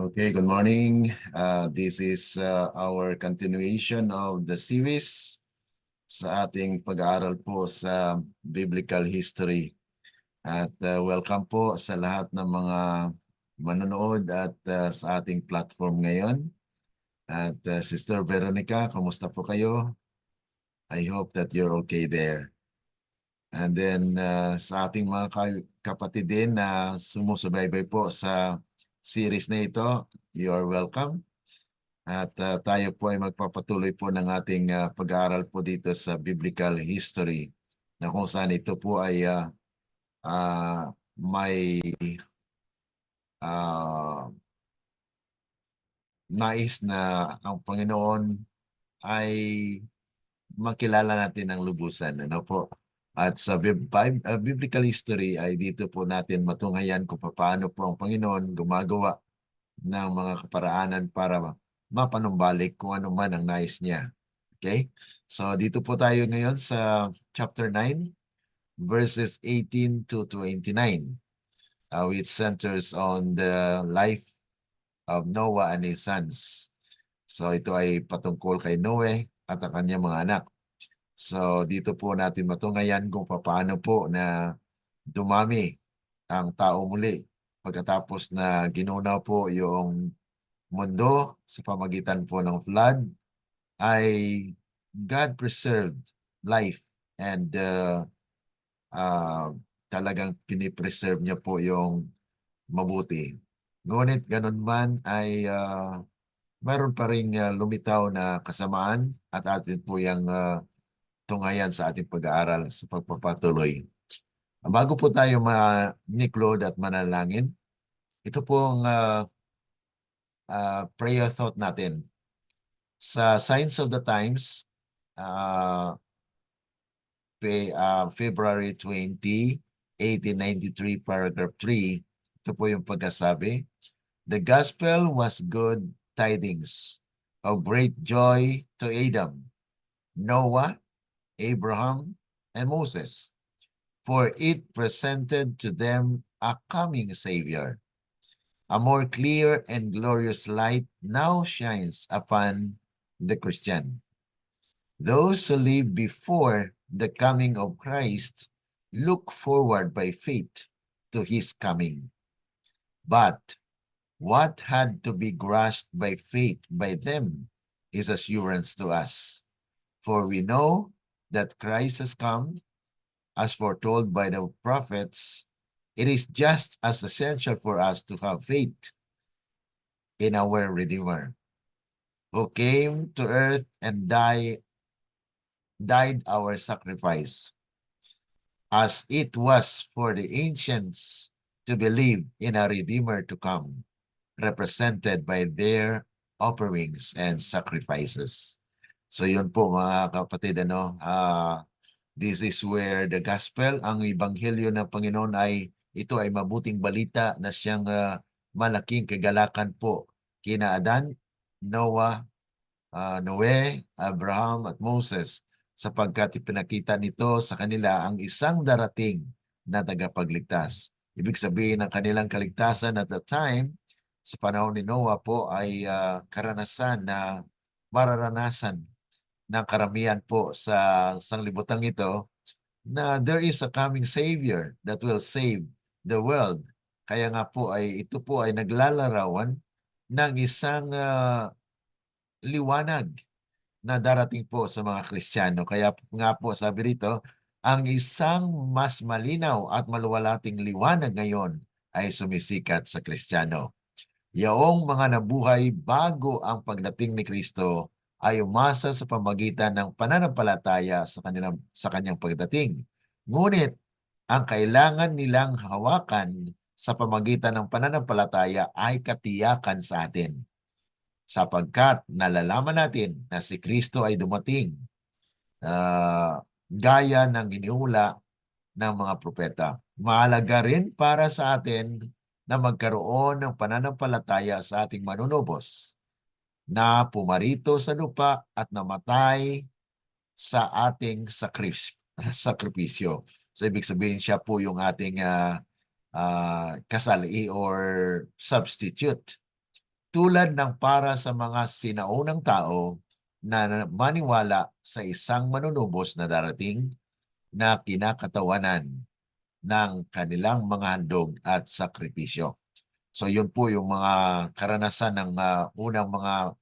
Okay, good morning. This is our continuation of the series sa ating pag-aaral po sa biblical history. At welcome po sa lahat ng mga manonood at sa ating platform ngayon. At Sister Veronica, kamusta po kayo? I hope that you're okay there. And then sa ating mga kapatid din na sumusubaybay po sa series na ito, you are welcome. At tayo po ay magpapatuloy po ng ating pag-aaral po dito sa biblical history na kung saan ito po ay may nais na ang Panginoon ay makilala natin ng lubusan. Ano po? At sa biblical history ay dito po natin matunghayan kung paano po ang Panginoon gumagawa ng mga kaparaanan para mapanumbalik kung ano man ang nais niya. Okay? So dito po tayo ngayon sa chapter 9, verses 18 to 29, which centers on the life of Noah and his sons. So ito ay patungkol kay Noe at ang kanyang mga anak. So dito po natin matunghayan kung paano po na dumami ang tao muli pagkatapos na ginunaw po yung mundo sa pamagitan po ng flood, ay God preserved life and talagang pinipreserve niya po yung mabuti. Ngunit ganun man ay mayroon pa rin lumitaw na kasamaan at atin po yung tunghayan sa ating pag-aaral sa pagpapatuloy. Bago po tayo maniklod at manalangin, ito pong prayer thought natin. Sa Signs of the Times, February 20, 1893, paragraph 3, ito po yung pagkasabi, "The gospel was good tidings of great joy to Adam, Noah, Abraham, and Moses, for it presented to them a coming Savior. A more clear and glorious light now shines upon the Christian. Those who live before the coming of Christ look forward by faith to his coming. But what had to be grasped by faith by them is assurance to us. For we know that Christ has come, as foretold by the prophets. It is just as essential for us to have faith in our Redeemer, who came to earth and died our sacrifice, as it was for the ancients to believe in a Redeemer to come, represented by their offerings and sacrifices." So yun po mga kapatid, this is where the gospel, ang ebanghelyo ng Panginoon ito ay mabuting balita na siyang malaking kagalakan po kina Adan, Noah, Noe, Abraham at Moses, sapagkat ipinakita nito sa kanila ang isang darating na tagapagligtas. Ibig sabihin ng kanilang kaligtasan at that time, sa panahon ni Noah po ay karanasan na mararanasan ng karamihan po sa sanglibutang ito na there is a coming Savior that will save the world. Kaya nga po ito po ay naglalarawan ng isang liwanag na darating po sa mga Kristiyano. Kaya nga po sabi rito, ang isang mas malinaw at maluwalating liwanag ngayon ay sumisikat sa Kristiyano. Yaong mga nabuhay bago ang pagdating ni Kristo ay umasa sa pamagitan ng pananampalataya sa kanyang pagdating. Ngunit ang kailangan nilang hawakan sa pamagitan ng pananampalataya ay katiyakan sa atin, sapagkat nalalaman natin na si Kristo ay dumating gaya ng iniula ng mga propeta. Mahalaga rin para sa atin na magkaroon ng pananampalataya sa ating manunubos na pumarito sa lupa at namatay sa ating sakripisyo. So ibig sabihin siya po yung ating kasali or substitute. tulad ng para sa mga sinaunang tao na maniwala sa isang manunubos na darating na kinakatawanan ng kanilang mga handog at sakripisyo. So yun po yung mga karanasan ng unang mga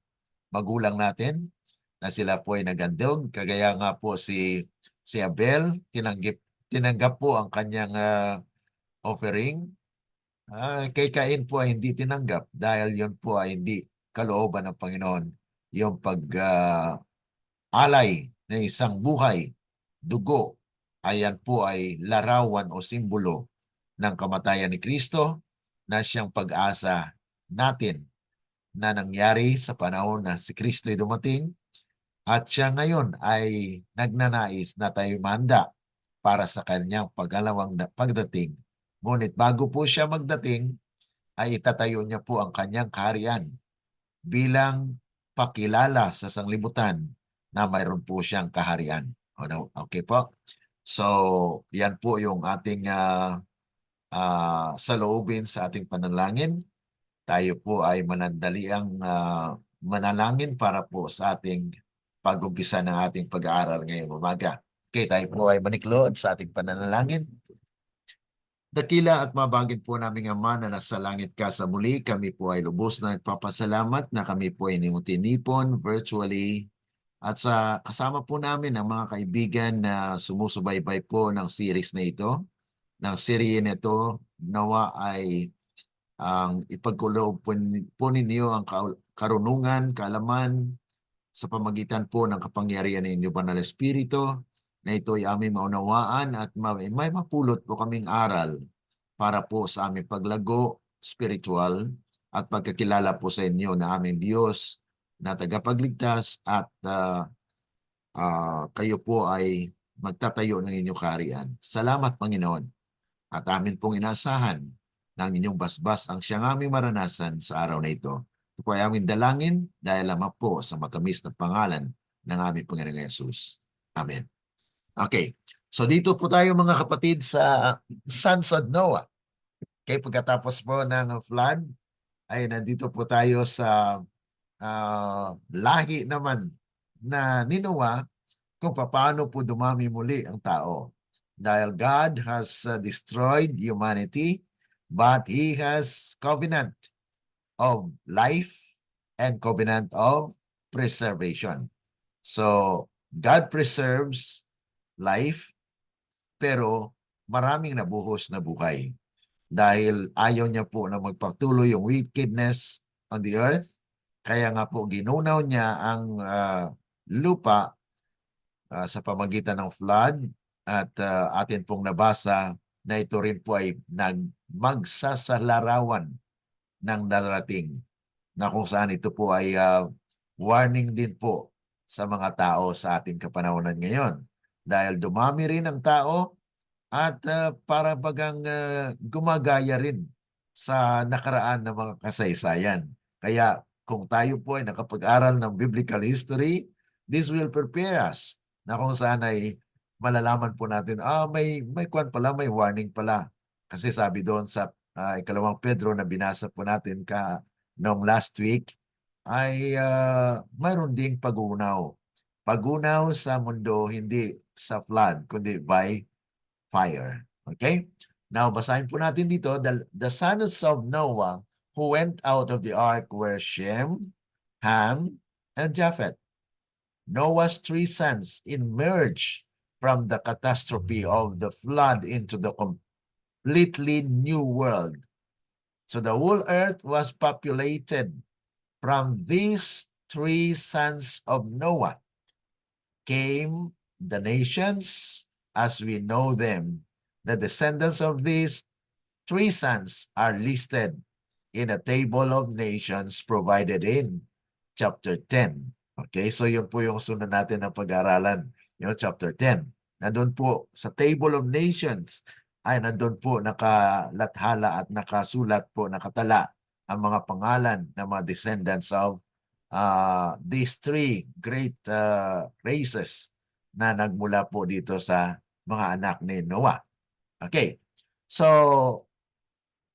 magulang natin na sila po ay nagandog. Kagaya nga po si Abel, tinanggap po ang kanyang offering. Kay Cain po ay hindi tinanggap dahil yun po ay hindi kalooban ng Panginoon. Yung alay ng isang buhay, dugo, ayan po ay larawan o simbolo ng kamatayan ni Kristo na siyang pag-asa natin na nangyari sa panahon na si Kristo ay dumating at siya ngayon ay nagnanais na tayo manda para sa kanyang pagdating. Ngunit bago po siya magdating, ay itatayo niya po ang kanyang kaharian bilang pakilala sa sanglibutan na mayroon po siyang kaharian. Okay po? So, yan po yung ating saloobin sa ating panalangin. Tayo po ay manandaliang manalangin para po sa ating pag-umpisa ng ating pag-aaral ngayong umaga. Okay, tayo po ay maniklood sa ating pananalangin. Dakila at mabagin po naming Ama na nasa langit ka sa muli, kami po ay lubos na nagpapasalamat na kami po ay tinipon virtually at sa kasama po namin ang mga kaibigan na sumusubaybay po ng series na ito, ng serye nito, nawa ay ang ipagkuloob po ninyo ang karunungan, kaalaman sa pamagitan po ng kapangyarihan ng inyong banal na Espiritu na ito ay aming maunawaan at may mapulot po kaming aral para po sa aming paglago spiritual at pagkakilala po sa inyo na aming Diyos na tagapagligtas at kayo po ay magtatayo ng inyong kaharian. Salamat, Panginoon, at amin pong inaasahan ng inyong basbas ang siyang aming maranasan sa araw na ito. Ito po ay aming dalangin dahil lamang po sa matamis na pangalan ng aming Panginoong Yesus. Amen. Okay. So dito po tayo mga kapatid sa Sons of Noah. Okay, pagkatapos po ng flood, ay nandito po tayo sa lahi naman na ni Noah kung paano po dumami muli ang tao. Dahil God has destroyed humanity, but He has covenant of life and covenant of preservation. So, God preserves life, pero maraming nabuhos na buhay. Dahil ayaw niya po na magpatuloy yung wickedness on the earth, kaya nga po ginunaw niya ang lupa sa pamagitan ng flood at atin pong nabasa na ito rin po ay magsasalarawan ng darating na kung saan ito po ay warning din po sa mga tao sa ating kapanahonan ngayon. Dahil dumami rin ang tao at para bagang gumagaya rin sa nakaraan ng mga kasaysayan. Kaya kung tayo po ay nakapag-aral ng biblical history, this will prepare us na kung saan ay malalaman po natin, may kwan pala, may warning pala. Kasi sabi doon sa ikalawang Pedro na binasa po natin noong last week, ay mayroon ding pag-unaw. Pag-unaw sa mundo, hindi sa flood, kundi by fire. Okay? Now, basahin po natin dito, the sons of Noah who went out of the ark were Shem, Ham, and Japheth. Noah's three sons emerged from the catastrophe of the flood into the completely new world. So the whole earth was populated from these three sons of Noah. Came the nations as we know them. The descendants of these three sons are listed in a table of nations provided in chapter 10. Okay, so yun po yung sunod natin na pag-aralan, yung chapter 10. Nandun po sa table of nations ay nandun po nakalathala at nakasulat po, nakatala ang mga pangalan ng mga descendants of these three great races na nagmula po dito sa mga anak ni Noah. Okay, so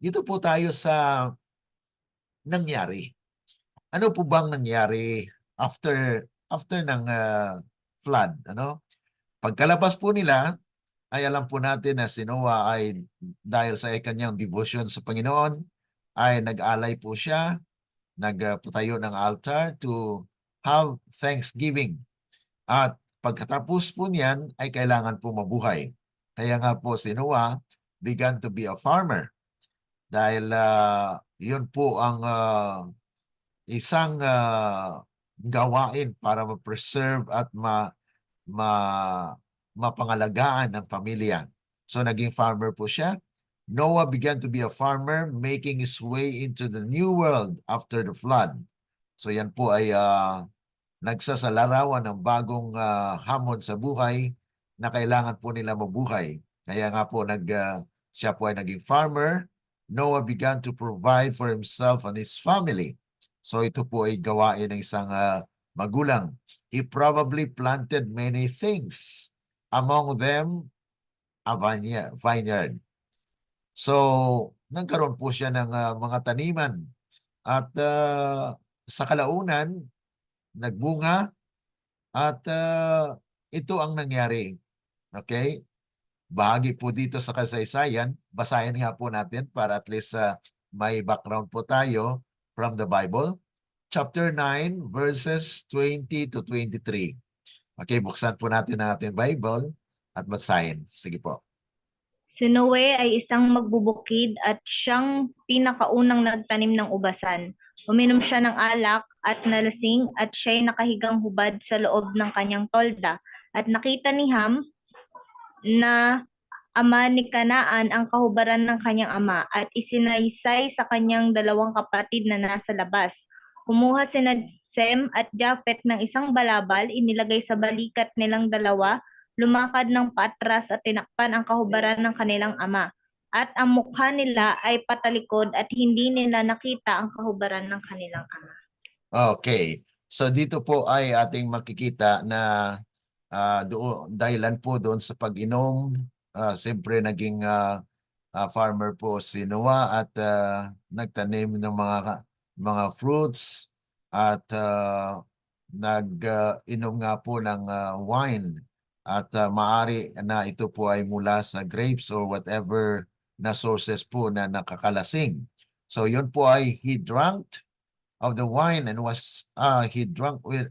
dito po tayo sa nangyari. ano po bang nangyari after ng flood, ano? Pagkalabas po nila, ay alam po natin na si Noah ay dahil sa kanyang devotion sa Panginoon, ay nag-alay po siya, nagpatayo ng altar to have thanksgiving. At pagkatapos po niyan ay kailangan po mabuhay. Kaya nga po si Noah began to be a farmer dahil yun po ang isang gawain para ma-preserve at ma mapangalagaan ng pamilya. So naging farmer po siya. Noah began to be a farmer, making his way into the new world after the flood. So yan po ay nagsasalarawan ng bagong hamon sa buhay na kailangan po nila mabuhay. Kaya nga po siya po ay naging farmer. Noah began to provide for himself and his family. So ito po ay gawain ng isang magulang. He probably planted many things. Among them, a vineyard. So, nagkaroon po siya ng mga taniman. At sa kalaunan, nagbunga at ito ang nangyari. Okay? Bahagi po dito sa kasaysayan, basahin nga po natin para at least may background po tayo from the Bible. Chapter 9, verses 20 to 23. Okay, buksan po natin ang ating Bible at basahin. Sige po. Si Noe ay isang magbubukid at siyang pinakaunang nagtanim ng ubasan. Uminom siya ng alak at nalasing at siya'y nakahigang hubad sa loob ng kanyang tolda. At nakita ni Ham na ama ni Kanaan ang kahubaran ng kanyang ama at isinaysay sa kanyang dalawang kapatid na nasa labas. Kumuha sina Sem at Japhet ng isang balabal, inilagay sa balikat nilang dalawa, lumakad ng patras at tinakpan ang kahubaran ng kanilang ama. At ang mukha nila ay patalikod at hindi nila nakita ang kahubaran ng kanilang ama. Okay. So dito po ay ating makikita na dahilan po doon sa pag-inom. Siyempre naging farmer po si Noah at nagtanim ng mga fruits at nag-inom nga po ng wine. At maari na ito po ay mula sa grapes or whatever na sources po na nakakalasing. So yun po ay he drank of the wine and he drank with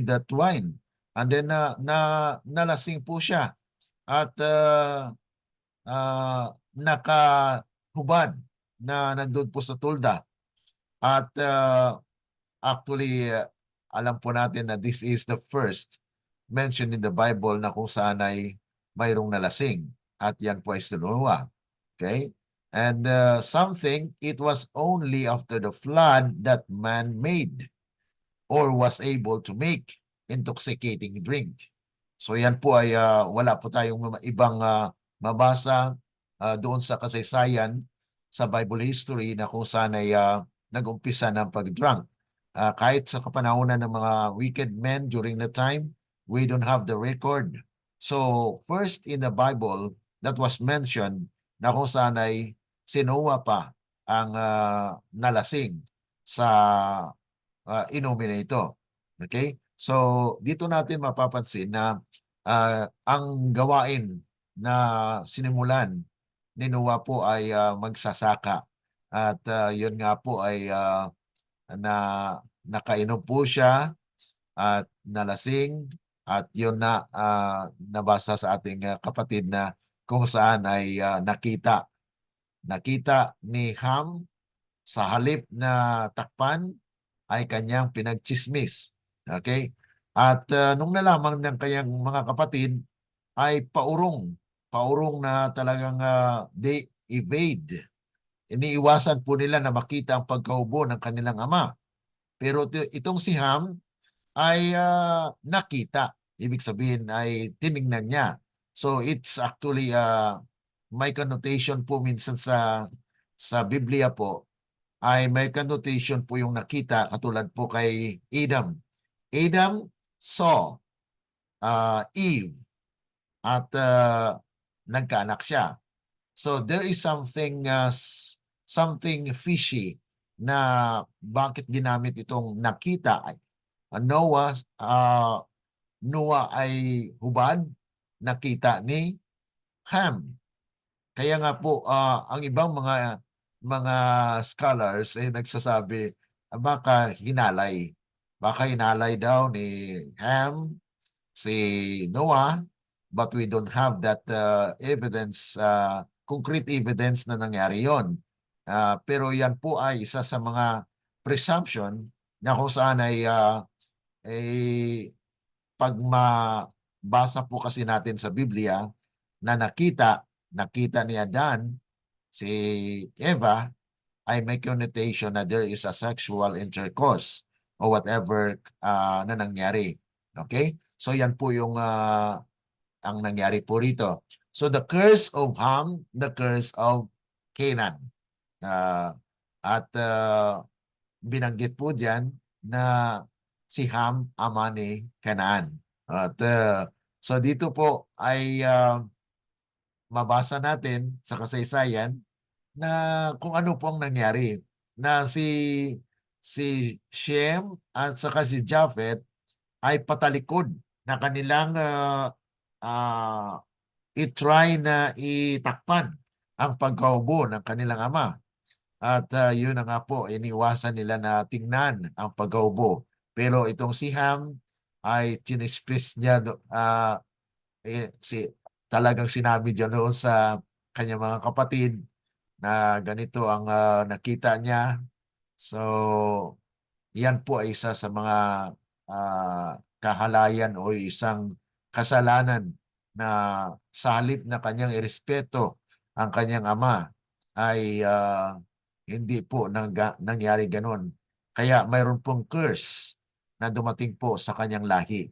that wine. And then nalasing po siya at nakahubad na nandun po sa tulda. At actually, alam po natin na this is the first mention in the Bible na kung saan ay mayroong nalasing. At yan po ay si Noah. Okay? And something, it was only after the flood that man made or was able to make intoxicating drink. So yan po ay wala po tayong ibang mabasa doon sa kasaysayan sa Bible history na kung saan ay nag-umpisa ng pag-drunk. Kahit sa kapanahonan ng mga wicked men during the time, we don't have the record. So first in the Bible that was mentioned na kung saan ay si Noah pa ang nalasing sa inumin na ito. Okay? So dito natin mapapansin na ang gawain na sinimulan ni Noah po ay magsasaka. At yun nga po ay nakainom po siya at nalasing at yun na nabasa sa ating kapatid na kung saan ay nakita ni Ham sa halip na takpan ay kanyang pinagchismis. Okay? At nung nalaman ng kanyang mga kapatid ay paurong na talagang they evade. Iniiwasan po nila na makita ang pagkaubo ng kanilang ama. Pero itong si Ham ay nakita. Ibig sabihin ay tinignan niya. So it's actually may connotation po minsan sa Biblia po ay may connotation po yung nakita katulad po kay Adam. Adam saw Eve at nagkaanak siya. So there is something fishy na bakit ginamit itong nakita. Noah ay hubad, nakita ni Ham. Kaya nga po, ang ibang mga scholars ay nagsasabi, baka hinalay. Baka hinalay daw ni Ham si Noah, but we don't have that evidence, concrete evidence na nangyari yon. Pero yan po ay isa sa mga presumption na kung saan ay pag mabasa po kasi natin sa Biblia na nakita ni Adan si Eva, ay may connotation na there is a sexual intercourse or whatever na nangyari. Okay? So yan po yung ang nangyari po rito. So the curse of Ham, the curse of Canaan. At binanggit po diyan na si Ham ama ni Canaan. At so dito po ay mabasa natin sa kasaysayan na kung ano po ang nangyari, na si Shem at saka si Japheth ay patalikod na kanilang i-try na itakpan ang pagkaubo ng kanilang ama. At yun na nga po, iniwasan nila na tingnan ang pagkaubo. Pero itong si Ham ay chinispis niya, talagang sinabi dyan noon sa kanyang mga kapatid na ganito ang nakita niya. So, yan po ay isa sa mga kahalayan o isang kasalanan na sa halip na kanyang irespeto ang kanyang ama ay hindi po nangyari ganon. Kaya mayroon pong curse na dumating po sa kanyang lahi,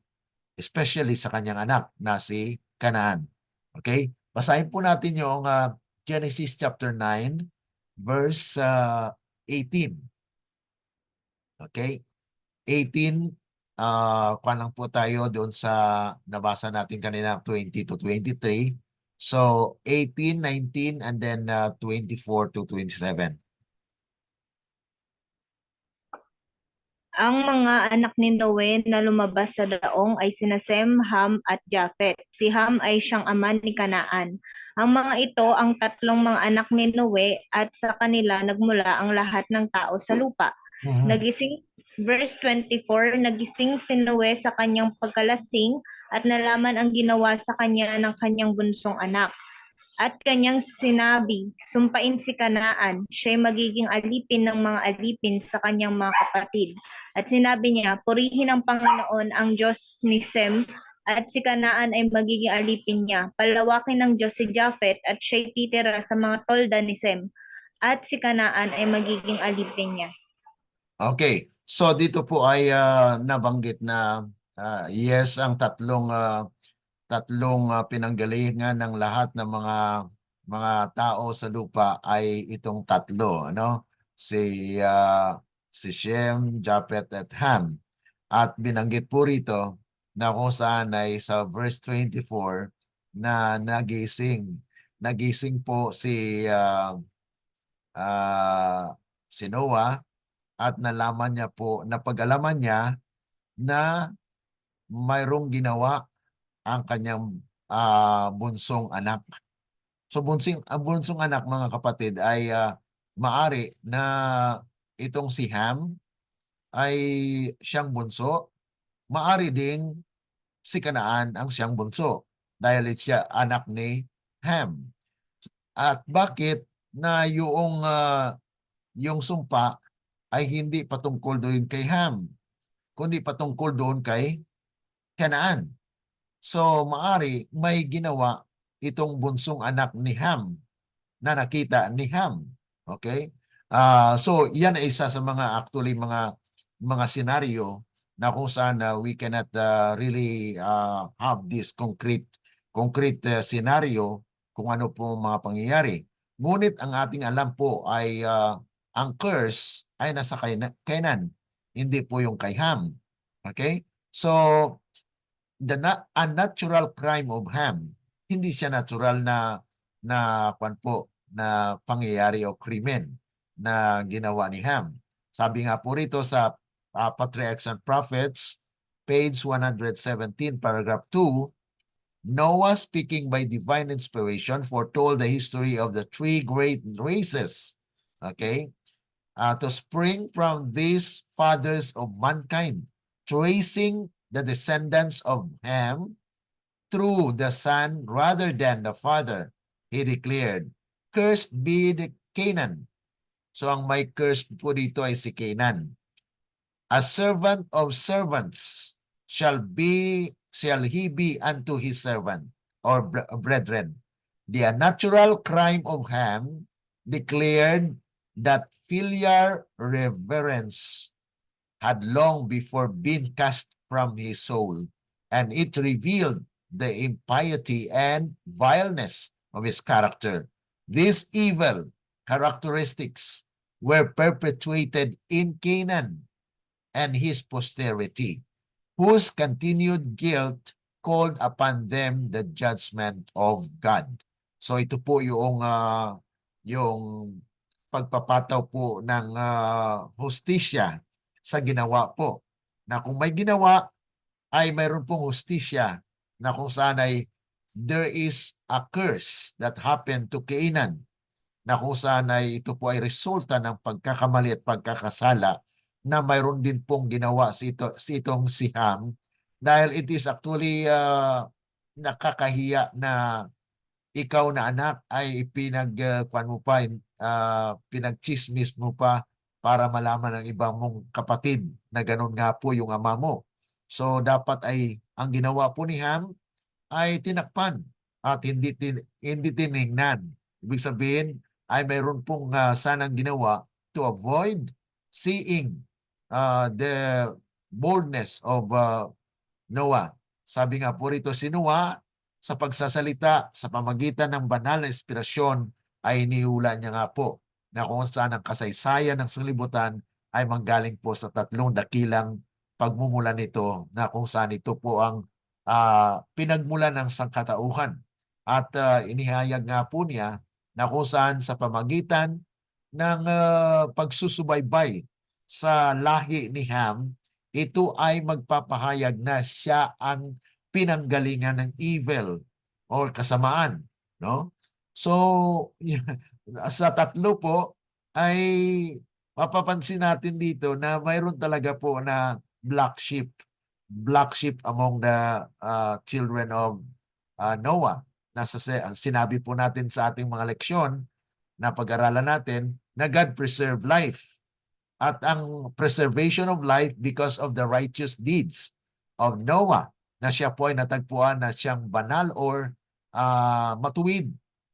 especially sa kanyang anak na si Canaan. Okay? Basahin po natin yung Genesis chapter 9 verse 18. Okay? 18, kuha lang po tayo doon sa nabasa natin kanina 20 to 23. So 18, 19, and then 24 to 27. Ang mga anak ni Noe na lumabas sa daong ay sina Sem, Ham at Japhet. Si Ham ay siyang ama ni Kanaan. Ang mga ito ang tatlong mga anak ni Noe at sa kanila nagmula ang lahat ng tao sa lupa. Nagising, verse 24, nagising si Noe sa kanyang pagkalasing at nalaman ang ginawa sa kanya ng kanyang bunsong anak. At kanyang sinabi, sumpain si Kanaan, siya'y magiging alipin ng mga alipin sa kanyang mga kapatid. At sinabi niya, purihin ng Panginoon ang Diyos ni Sem, at si Kanaan ay magiging alipin niya. Palawakin ng Diyos si Japhet, at siya'y titira sa mga tolda ni Sem, at si Kanaan ay magiging alipin niya. Okay. So dito po ay nabanggit na yes, ang tatlong pinanggalingan ng lahat ng mga tao sa lupa ay itong tatlo, ano? Si Shem, Japhet at Ham. At binanggit po rito na kung saan ay sa verse 24 na nagising po si Noah at nalaman niya po, napag-alaman niya na mayroong ginawa ang kanyang bunsong anak. So ang bunsong anak, mga kapatid, ay maari na itong si Ham ay siyang bunso. Maari ding si Kanaan ang siyang bunso dahil siya anak ni Ham. At bakit na yung sumpa ay hindi patungkol doon kay Ham, kundi patungkol doon kay Kanaan? So, maari may ginawa itong bunsong anak ni Ham na nakita ni Ham. Okay? So, yan ay isa sa actually mga senaryo na kung saan we cannot really have this concrete scenario kung ano po mga pangyayari. Ngunit ang ating alam po ay ang curse ay nasa Canaan, hindi po yung kay Ham. Okay? So, unnatural crime of Ham, hindi siya natural na pangyayari o krimen. na ginawa ni Ham. Sabi nga po rito sa Patriarchs and Prophets, page 117, paragraph 2, Noah, speaking by divine inspiration, foretold the history of the three great races, okay, to spring from these fathers of mankind, tracing the descendants of Ham through the son rather than the father. He declared, "Cursed be the Canaan." So ang may curse po dito ay si Canaan. "A servant of servants shall he be unto his servant or brethren." The unnatural crime of Ham declared that filial reverence had long before been cast from his soul, and it revealed the impiety and vileness of his character. These evil characteristics were perpetuated in Canaan and his posterity, whose continued guilt called upon them the judgment of God. So ito po yung pagpapataw po ng hustisya sa ginawa po. Na kung may ginawa ay mayroon pong hustisya na kung saan ay there is a curse that happened to Canaan, na kung saan ay ito po ay resulta ng pagkakamali at pagkakasala na mayroon din pong ginawa si itong si Ham, dahil it is actually nakakahiya na ikaw na anak ay pinagchismis mo pa para malaman ng ibang mong kapatid na ganun nga po yung ama mo. So dapat ay ang ginawa po ni Ham ay tinakpan at hindi tiningnan. Ibig sabihin ay mayroon pong sanang ginawa to avoid seeing the boldness of Noah. Sabi nga po rito, si Noah sa pagsasalita sa pamagitan ng banal na inspirasyon ay inihula niya nga po na kung saan ang kasaysayan ng sanglibutan ay manggaling po sa tatlong dakilang pagmumula nito, na kung saan ito po ang pinagmulan ng sangkatauhan. At inihayag nga po niya na kung saan sa pamagitan ng pagsusubaybay sa lahi ni Ham, ito ay magpapahayag na siya ang pinanggalingan ng evil or kasamaan, no? So sa tatlo po ay mapapansin natin dito na mayroon talaga po na black sheep among the children of Noah. Sinabi po natin sa ating mga leksyon na pag-aralan natin na God preserved life. At ang preservation of life because of the righteous deeds of Noah, na siya po ay natagpuan na siyang banal or matuwid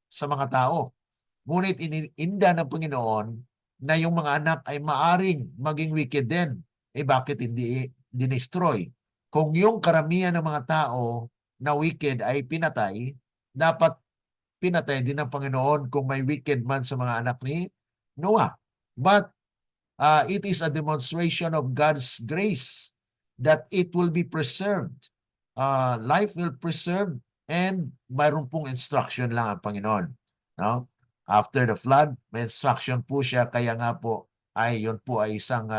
sa mga tao. Ngunit ininda ng Panginoon na yung mga anak ay maaring maging wicked din. Bakit hindi dinestroy? Kung yung karamihan ng mga tao na wicked ay pinatay, dapat pinatay din ng Panginoon kung may wicked man sa mga anak ni Noah. But it is a demonstration of God's grace that it will be preserved. Life will preserve, and mayroon pong instruction lang ang Panginoon. No? After the flood, may instruction po siya, kaya nga po ay yun po ay isang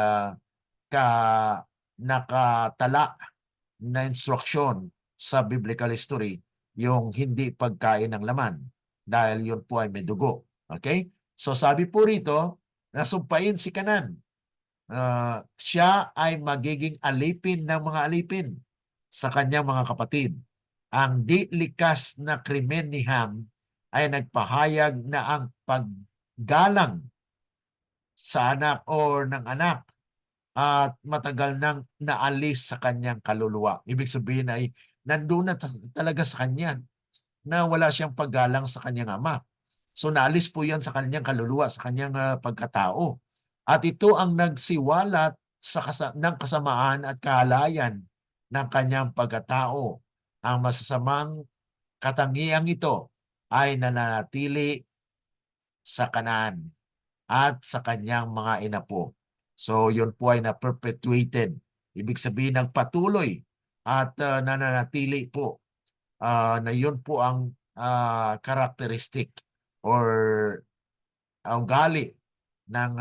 nakatala na instruction sa biblical history, yung hindi pagkain ng laman, dahil yun po ay may dugo. Okay? So sabi po rito, nasumpain si Kanan. Siya ay magiging alipin ng mga alipin sa kanyang mga kapatid. Ang di likas na krimen ni Ham ay nagpahayag na ang paggalang sa anak or ng anak at matagal nang naalis sa kanyang kaluluwa. Ibig sabihin ay nandun na talaga sa kanya na wala siyang paggalang sa kanyang ama. So naalis po yan sa kanyang kaluluwa, sa kanyang pagkatao. At ito ang nagsiwalat ng kasamaan at kahalayan ng kanyang pagkatao. Ang masasamang katangiang ito ay nananatili sa Kanaan at sa kanyang mga inapo. So yun po ay na-perpetuated. Ibig sabihin ng patuloy at nananatili po na yun po ang characteristic or ugali ng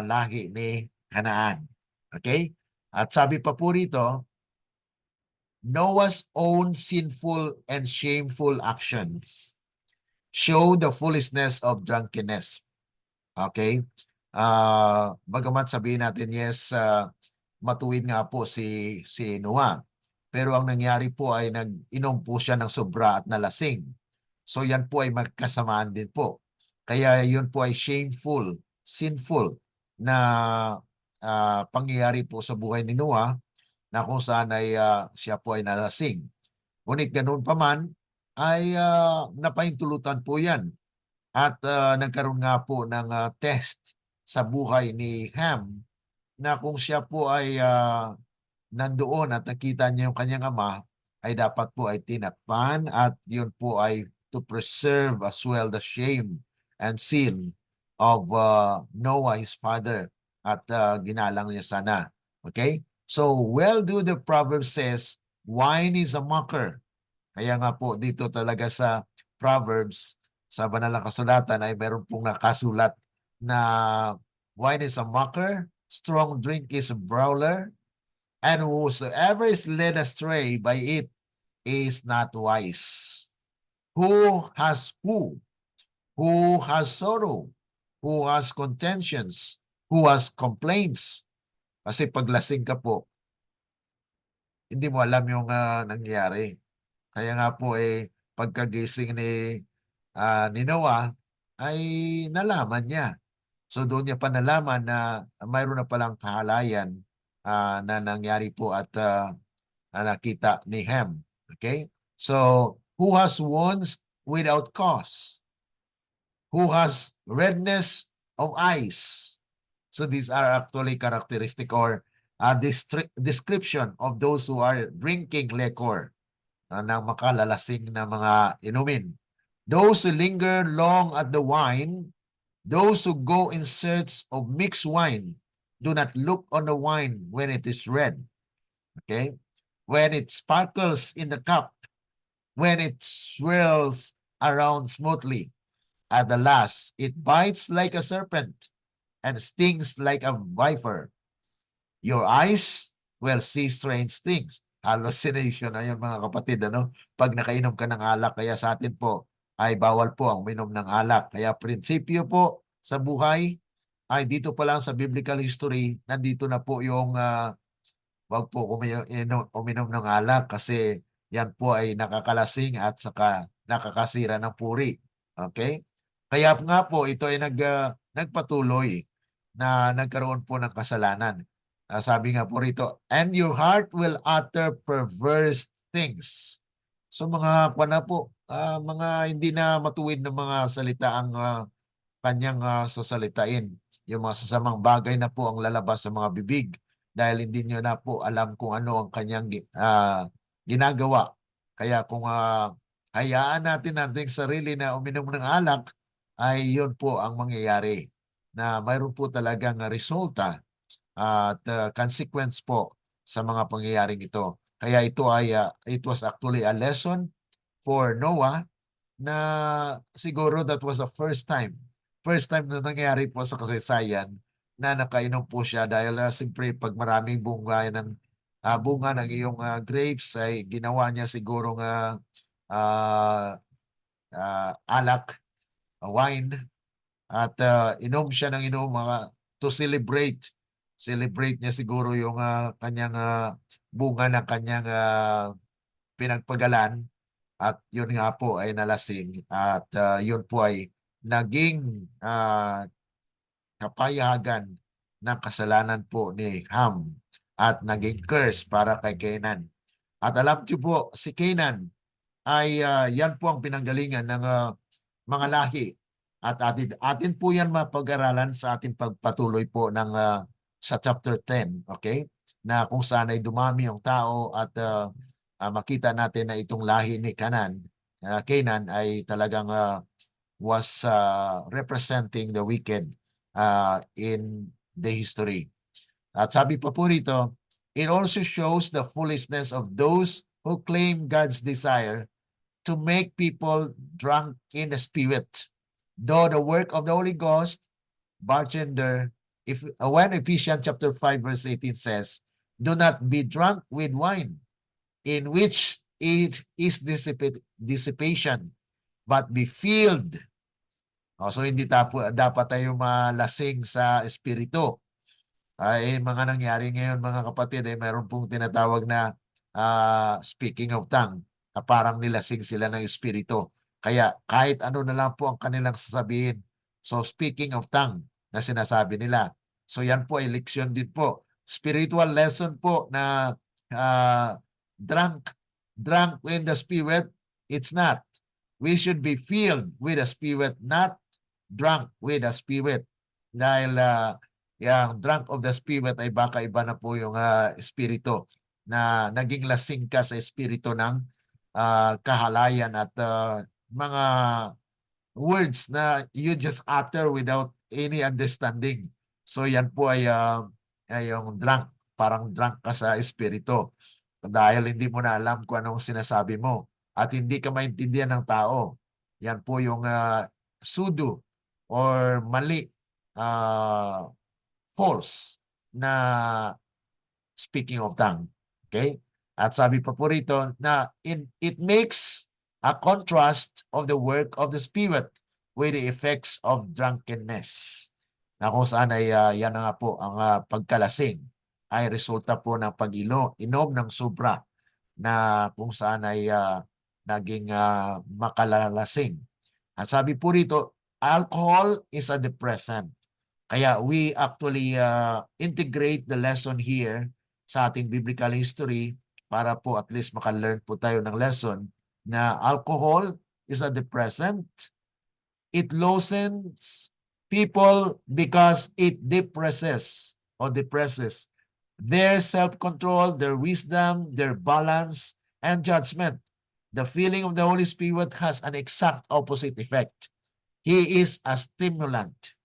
lahi ni Canaan. Okay? At sabi pa po rito, Noah's own sinful and shameful actions show the foolishness of drunkenness. Okay? Bagamat sabihin natin, yes, matuwid nga po si Noah. Pero ang nangyari po ay nag-inom po siya ng sobra at nalasing. So yan po ay magkasamaan din po. Kaya yun po ay shameful, sinful na pangyayari po sa buhay ni Noah na kung saan ay siya po ay nalasing. Ngunit ganoon pa man ay napahintulutan po yan. At nagkaroon nga po ng test sa buhay ni Ham na kung siya po ay nandoon at nakita niya yung kanyang ama, ay dapat po ay tinakpan at yun po ay to preserve as well the shame and sin of Noah, his father, at ginalang niya sana. Okay? So, well do the proverb says, wine is a mocker. Kaya nga po dito talaga sa Proverbs, sa banal na kasulatan ay meron pong nakasulat na wine is a mocker, strong drink is a brawler, and whosoever is led astray by it is not wise. Who has who? Who has sorrow? Who has contentions? Who has complaints? Kasi paglasing ka po, hindi mo alam yung nangyari. Kaya nga po pagkagising ni Noah ay nalaman niya. So doon niya pa nalaman na mayroon na palang kahalayan na nangyari po at nakita ni Ham. Okay? So, who has wounds without cause? Who has redness of eyes? So these are actually characteristic or description of those who are drinking liquor ng makalalasing na mga inumin. Those who linger long at the wine, those who go in search of mixed wine, do not look on the wine when it is red. Okay? When it sparkles in the cup, when it swirls around smoothly. At the last, it bites like a serpent and stings like a viper. Your eyes will see strange things. Hallucination na yun mga kapatid. Pag nakainom ka ng alak, kaya sa atin po ay bawal po ang uminom ng alak. Kaya prinsipyo po sa buhay ay dito pa lang sa biblical history, nandito na po yung wag po uminom ng alak kasi yan po ay nakakalasing at saka nakakasira ng puri. Okay? Kaya nga po ito ay nagpatuloy na nagkaroon po ng kasalanan. Sabi nga po rito, and your heart will utter perverse things. So mga po, mga hindi na matuwid na mga salita ang kanyang sasalitain. Yung mga sasamang bagay na po ang lalabas sa mga bibig dahil hindi nyo na po alam kung ano ang kanyang ginagawa. Kaya kung hayaan natin nating sarili na uminom ng alak, ay yun po ang mangyayari na mayroon po talagang resulta at consequence po sa mga pangyayaring ito. Kaya ito ay it was actually a lesson for Noah na siguro that was the first time na nangyari po sa kasaysayan na nakainom po siya dahil siyempre pag maraming bunga ng iyong grapes ay ginawa niya siguro alak, wine, at inom siya ng inom to celebrate niya siguro yung kanyang bunga ng kanyang pinagpagalan at yun nga po ay nalasing at yun po ay naging kapayagan ng kasalanan po ni Ham at naging curse para kay Canaan. At alam niyo po, si Canaan ay yan po ang pinanggalingan ng mga lahi. At atin po yan mapag-aralan sa ating pagpatuloy po ng sa chapter 10, okay? Na kung saan ay dumami ang tao at makita natin na itong lahi ni Canaan ay talagang was representing the wicked in the history. At sabi pa po rito, it also shows the foolishness of those who claim God's desire to make people drunk in the spirit. Though the work of the Holy Ghost bartender, if when Ephesians chapter 5 verse 18 says, do not be drunk with wine, in which it is dissipation, but be filled. So hindi dapat tayo malasing sa espiritu. Mga nangyari ngayon mga kapatid, meron pong tinatawag na speaking of tongue, parang nilasing sila ng espiritu. Kaya kahit ano na lang po ang kanilang sasabihin. So speaking of tongue na sinasabi nila. So yan po ay leksyon din po. Spiritual lesson po na drunk with the Spirit, it's not. We should be filled with the Spirit, not drunk with the Spirit. Dahil yung drunk of the Spirit ay baka iba na po yung espiritu na naging lasing ka sa espiritu ng kahalayan at mga words na you just utter without any understanding. So yan po ay yung drunk, parang drunk ka sa espiritu dahil hindi mo na alam kung anong sinasabi mo at hindi ka maintindihan ng tao. Yan po yung pseudo or mali, false na speaking of tongue. Okay? At sabi pa po rito na it makes a contrast of the work of the Spirit with the effects of drunkenness. Na kung saan ay yan na nga po ang pagkalasing ay resulta po ng pag-inom ng sobra na kung saan ay naging makalalasing. At sabi po rito, alcohol is a depressant. Kaya we actually integrate the lesson here sa ating biblical history para po at least maka-learn po tayo ng lesson na alcohol is a depressant. It loosens people because it depresses their self-control, their wisdom, their balance, and judgment. The feeling of the Holy Spirit has an exact opposite effect. He is a stimulant.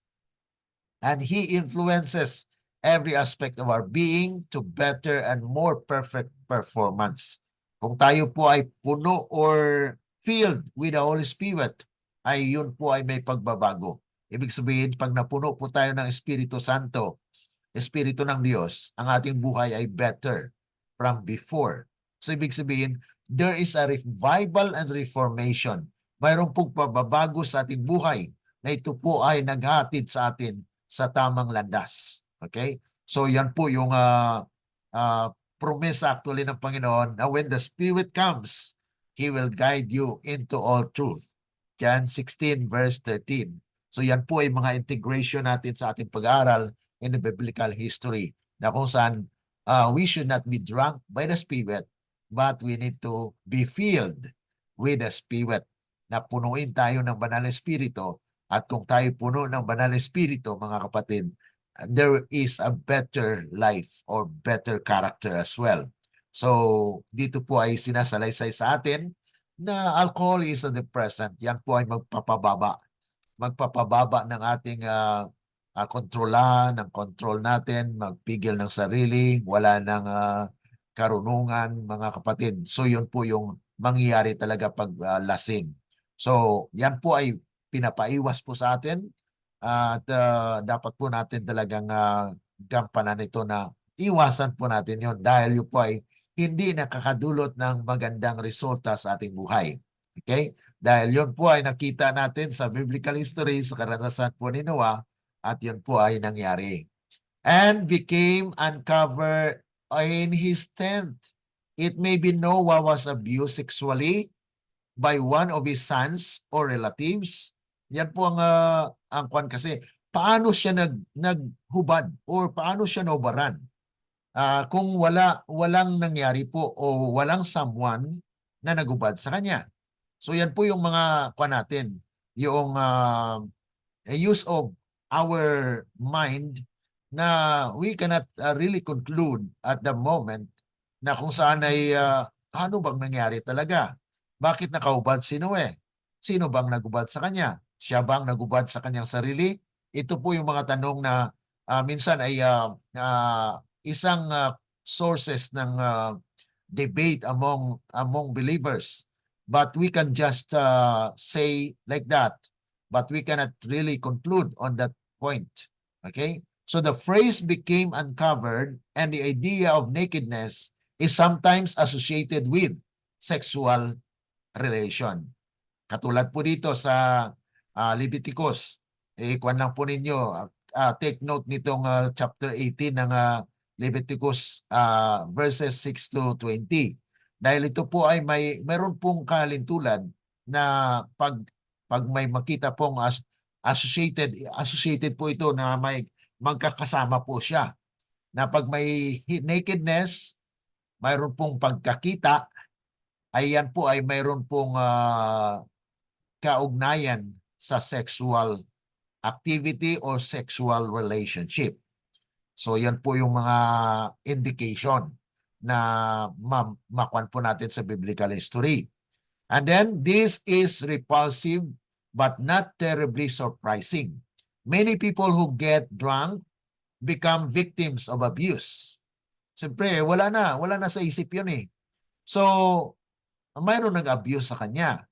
And He influences every aspect of our being to better and more perfect performance. Kung tayo po ay puno or filled with the Holy Spirit, ay yun po ay may pagbabago. Ibig sabihin, pag napuno po tayo ng Espiritu Santo, Espiritu ng Diyos, ang ating buhay ay better from before. So ibig sabihin, there is a revival and reformation. Mayroon pong pagbabago sa ating buhay na ito po ay naghatid sa atin sa tamang landas. Okay? So yan po yung promise actually ng Panginoon na when the Spirit comes, He will guide you into all truth. John 16 verse 13. So yan po ay mga integration natin sa ating pag-aaral in the biblical history na kung saan we should not be drunk by the Spirit but we need to be filled with the Spirit na punuin tayo ng Banal na Espiritu. At kung tayo puno ng Banal na Espiritu, mga kapatid, there is a better life or better character as well. So, dito po ay sinasalaysay sa atin na alcohol is a depressant. Yan po ay magpapababa ng ating ng control natin, magpigil ng sarili, wala ng karunungan, mga kapatid. So, yun po yung mangyayari talaga pag lasing. So, yan po ay pinapaiwas po sa atin at dapat po natin talagang gampanan ito na iwasan po natin yon dahil yun po ay hindi nakakadulot ng magandang resulta sa ating buhay. Okay? Dahil yun po ay nakita natin sa biblical history, sa karanasan po ni Noah, at yun po ay nangyari. And became uncovered in his tent. It may be Noah was abused sexually by one of his sons or relatives. Yan po ang kwan kasi. Paano siya naghubad or paano siya naubaran? Kung walang nangyari po o walang someone na naghubad sa kanya. So yan po yung mga kwan natin. Yung use of our mind na we cannot really conclude at the moment na kung saan ay ano bang nangyari talaga? Bakit nakahubad si Noe? Sino bang nagubad sa kanya? Siya bang nagubad sa kanyang sarili? Ito po yung mga tanong na minsan ay isang sources ng debate among believers. But we can just say like that. But we cannot really conclude on that point. Okay? So the phrase became uncovered and the idea of nakedness is sometimes associated with sexual relation. Katulad po dito sa Leviticus. Kuwan lang po ninyo, take note nitong chapter 18 ng Leviticus verses 6 to 20. Dahil ito po ay mayroon pong kalintulan na pag may makita pong associated po ito na may magkakasama po siya. Na pag may nakedness, mayroon pong pagkakita, ay yan po ay mayroon pong kaugnayan sa sexual activity or sexual relationship. So yan po yung mga indication na makuan po natin sa biblical history. And then this is repulsive but not terribly surprising. Many people who get drunk become victims of abuse. Siyempre, wala na sa isip yun eh. So, mayroon nag-abuse sa kanya,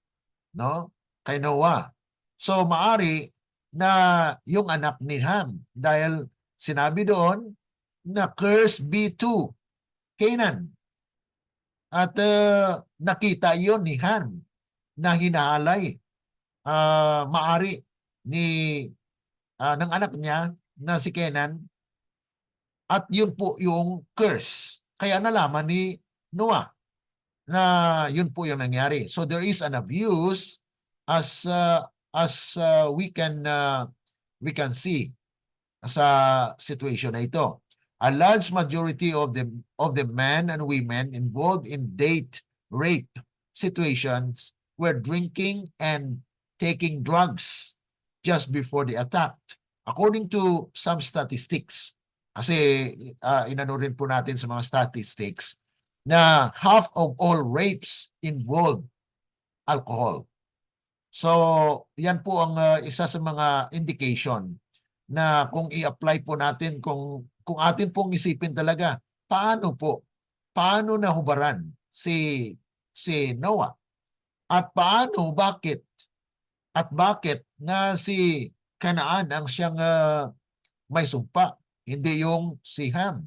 no? Kay Noah. So, maari na yung anak ni Ham dahil sinabi doon na curse be to Canaan. At nakita yon ni Ham na hinaalay maari ni ng anak niya na si Canaan at yun po yung curse. Kaya nalaman ni Noah na yun po yung nangyari. So there is an abuse as we can see sa situation na ito. A large majority of the men and women involved in date rape situations were drinking and taking drugs just before the attack. According to some statistics, kasi inano rin po natin sa mga statistics, na half of all rapes involve alcohol. So, yan po ang isa sa mga indication na kung i-apply po natin, kung atin pong isipin talaga, paano nahubaran si Noah? At bakit na si Canaan ang siyang may sumpa, hindi yung si Ham?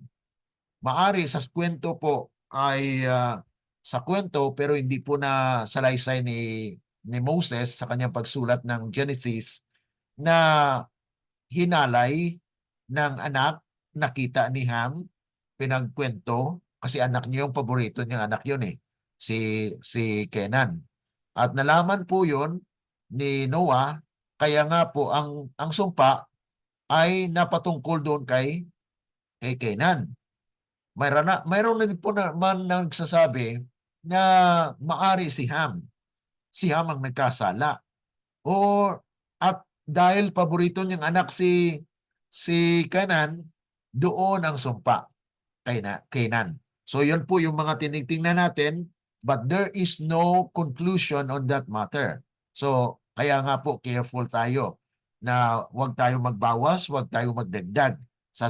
Maari sa kwento po ay sa kwento pero hindi po na salaysay ni Moses sa kanyang pagsulat ng Genesis na hinalay ng anak, nakita ni Ham, pinagkwento kasi anak niya yung paborito niyang anak yun eh, si Kenan. At nalaman po yun ni Noah, kaya nga po ang sumpa ay napatungkol doon kay Kenan. Mayroon na din po naman nagsasabi na maari si Ham. Si Ham ang nagkasala. At dahil paborito niyang anak si Canaan, doon ang sumpa kay Canaan. So yun po yung mga tinitingnan natin, but there is no conclusion on that matter. So kaya nga po careful tayo na huwag tayo magbawas, huwag tayo magdagdag sa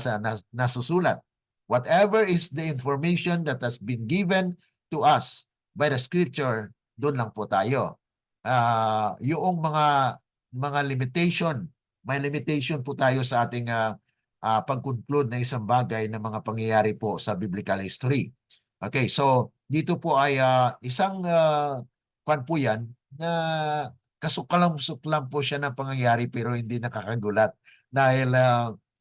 nasusulat. Whatever is the information that has been given to us by the scripture, doon lang po tayo. Yung mga limitation, may limitation po tayo sa ating pag-conclude na isang bagay na mga pangyayari po sa biblical history. Okay, so dito po ay isang kwan po yan na kasuklam-suklam po siya ng pangyayari pero hindi nakakagulat dahil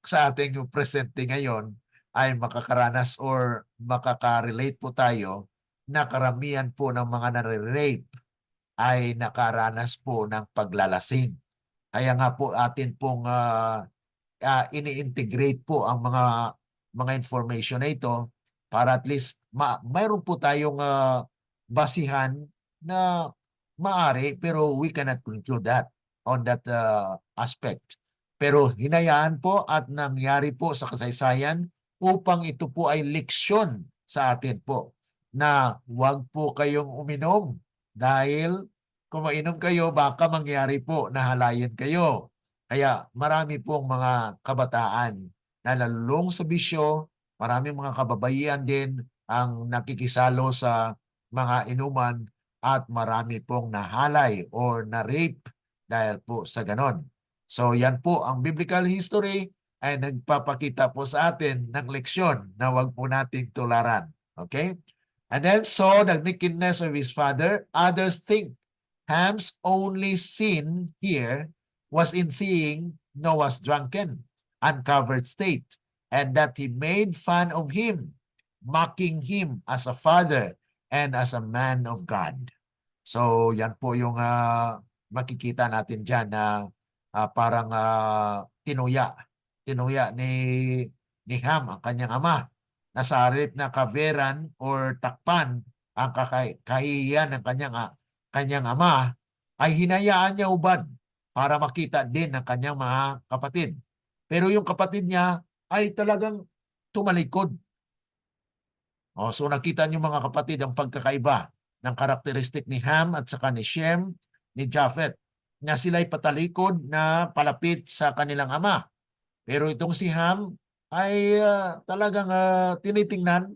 sa ating presente ngayon ay makakaranas or makaka-relate po tayo na karamihan po ng mga nare-rape ay nakaranas po ng paglalasing. Kaya nga po atin pong ini-integrate po ang mga information na ito para at least mayroon po tayong basihan na maari pero we cannot conclude that on that aspect. Pero hinayaan po at nangyari po sa kasaysayan upang ito po ay leksyon sa atin po na huwag po kayong uminom dahil kung mainom kayo baka mangyari po na halayin kayo. Kaya marami pong mga kabataan na nalulong sa bisyo, maraming mga kababaihan din ang nakikisalo sa mga inuman at marami pong nahalay or na-rape dahil po sa ganon. So yan po ang biblical history ay nagpapakita po sa atin ng leksyon na wag po nating tularan. Okay? And then saw the nakedness of his father. Others think Ham's only sin here was in seeing Noah's drunken, uncovered state, and that he made fun of him, mocking him as a father and as a man of God. So yan po yung makikita natin dyan na parang tinuya ni Ham ang kanyang ama na sa halip na kaveran or takpan ang kahihiyan ng kanyang ama ay hinayaan niya ubad para makita din ng kanyang mga kapatid. Pero yung kapatid niya ay talagang tumalikod. So nakita niyo mga kapatid ang pagkakaiba ng karakteristik ni Ham at saka ni Shem, ni Japheth, na sila'y patalikod na palapit sa kanilang ama. Pero itong si Ham ay talagang tinitingnan,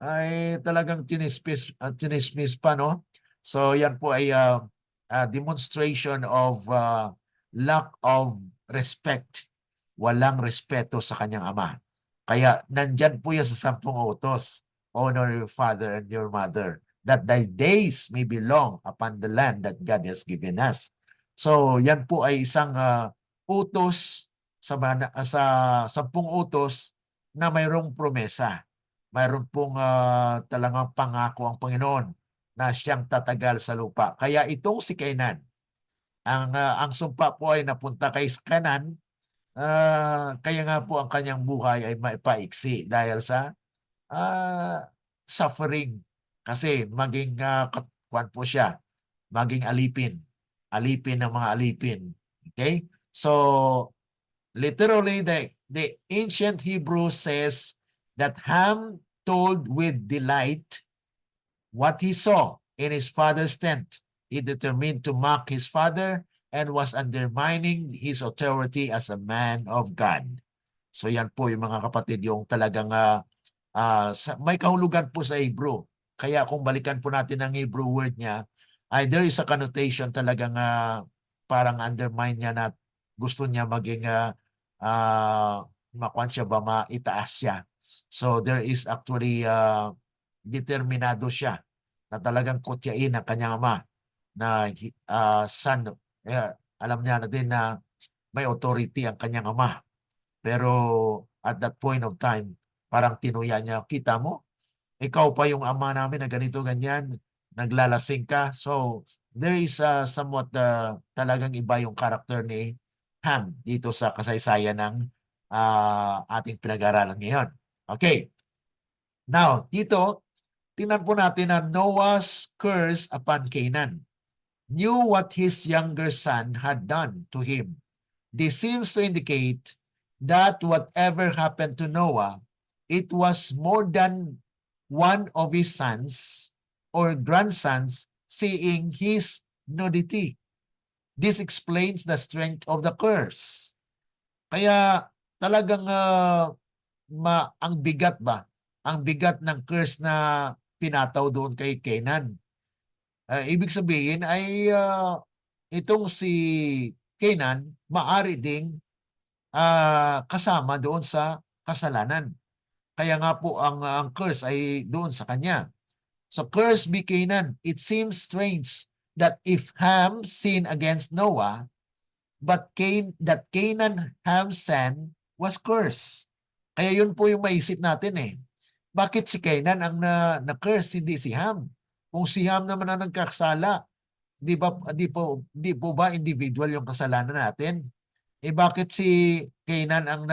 ay talagang chinismis pa, no? So yan po ay demonstration of lack of respect. Walang respeto sa kanyang ama. Kaya nandyan po yan sa 10 utos. Honor your father and your mother, that thy days may be long upon the land that God has given us. So yan po ay isang utos sa 10 utos na mayroong promesa. Mayroon pong talagang pangako ang Panginoon na siyang tatagal sa lupa. Kaya itong si Canaan, ang sumpa po ay napunta kay Canaan, kaya nga po ang kanyang buhay ay maipaiksi dahil sa suffering. Kasi maging kuwan po siya, maging alipin ng mga alipin. Okay? So literally the ancient Hebrew says that Ham told with delight what he saw in his father's tent. He determined to mock his father and was undermining his authority as a man of God. So yan po yung mga kapatid, yung talagang may kahulugan po sa Hebrew. Kaya kung balikan po natin ang Hebrew word niya, ay there is a connotation talagang parang undermine niya na gusto niya maging makuan siya ba, maitaas siya. So there is actually determinado siya na talagang kutyain ang kanyang ama na son. Alam niya na din na may authority ang kanyang ama. Pero at that point of time, parang tinuya niya, kita mo, ikaw pa yung ama namin na ganito, ganyan, naglalasing ka. So, there is somewhat talagang iba yung character ni Ham dito sa kasaysayan ng ating pinag-aralan ngayon. Okay. Now, dito, tingnan po natin na Noah's curse upon Canaan knew what his younger son had done to him. This seems to indicate that whatever happened to Noah, it was more than one of his sons or grandsons seeing his nudity. This explains the strength of the curse. Kaya talagang ang bigat ba? Ang bigat ng curse na pinataw doon kay Canaan. Ibig sabihin ay itong si Canaan maari ding kasama doon sa kasalanan. Kaya nga po ang curse ay doon sa kanya. So curse be Canaan. It seems strange that if Ham sinned against Noah, but that Canaan, Ham's son, was cursed. Kaya yun po yung maisip natin eh. Bakit si Canaan ang na-curse, hindi si Ham? Kung si Ham naman ang nagkasala, di po ba individual yung kasalanan natin? Bakit si Canaan ang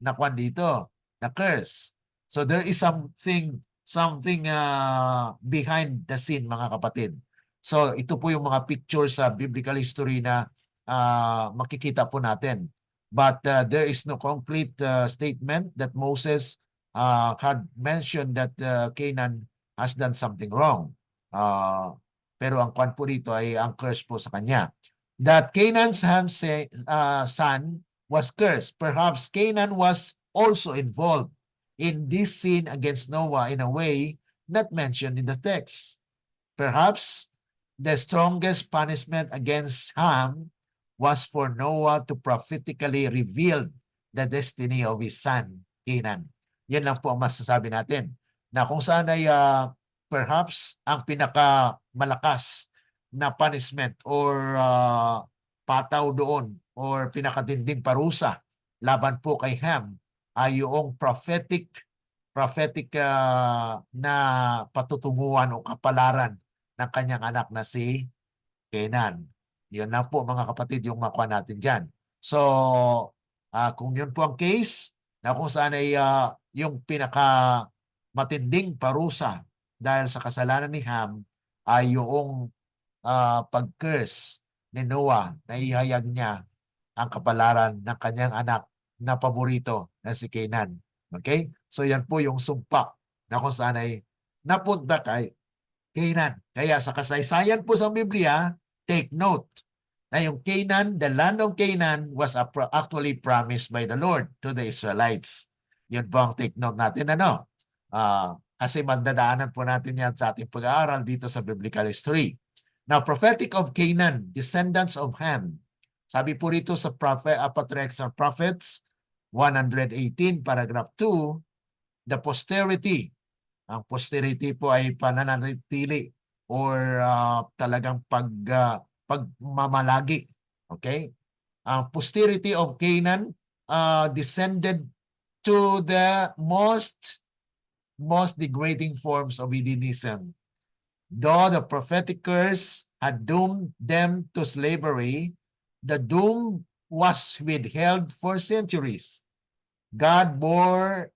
nakuan dito? Na-curse. So there is something behind the scene, mga kapatid. So ito po yung mga pictures sa biblical history na makikita po natin. But there is no concrete statement that Moses had mentioned that Canaan has done something wrong. Pero ang kwan po dito ay ang curse po sa kanya. That Canaan's son was cursed. Perhaps Canaan was also involved in this sin against Noah in a way not mentioned in the text. Perhaps the strongest punishment against Ham was for Noah to prophetically reveal the destiny of his son, Canaan. Yan lang po ang masasabi natin. Na kung saan ay perhaps ang pinakamalakas na punishment or pataw doon or pinakatinding parusa laban po kay Ham ay yung prophetic na patutunguhan o kapalaran ng kanyang anak na si Kenan. Yun na po mga kapatid yung makuha natin dyan. So, kung yun po ang case, na kung saan ay yung pinaka matinding parusa dahil sa kasalanan ni Ham ay yung pag-curse ni Noah na ihayag niya ang kapalaran ng kanyang anak na paborito na si Canaan. Okay? So yan po yung sumpa na kung saan ay napunta kay Canaan. Kaya sa kasaysayan po sa Biblia, take note na yung Canaan, the land of Canaan was actually promised by the Lord to the Israelites. Yun po ang take note natin. Kasi mandadaanan po natin yan sa ating pag-aaral dito sa biblical history. Now, prophetic of Canaan, descendants of Ham. Sabi po rito sa Patriarchs and Prophets, 118, paragraph 2, the posterity. Ang posterity po ay pananatili or talagang pagmamalagi. Okay? Ang posterity of Canaan descended to the most degrading forms of hedonism. Though the prophetic curse had doomed them to slavery, the doom was withheld for centuries. God bore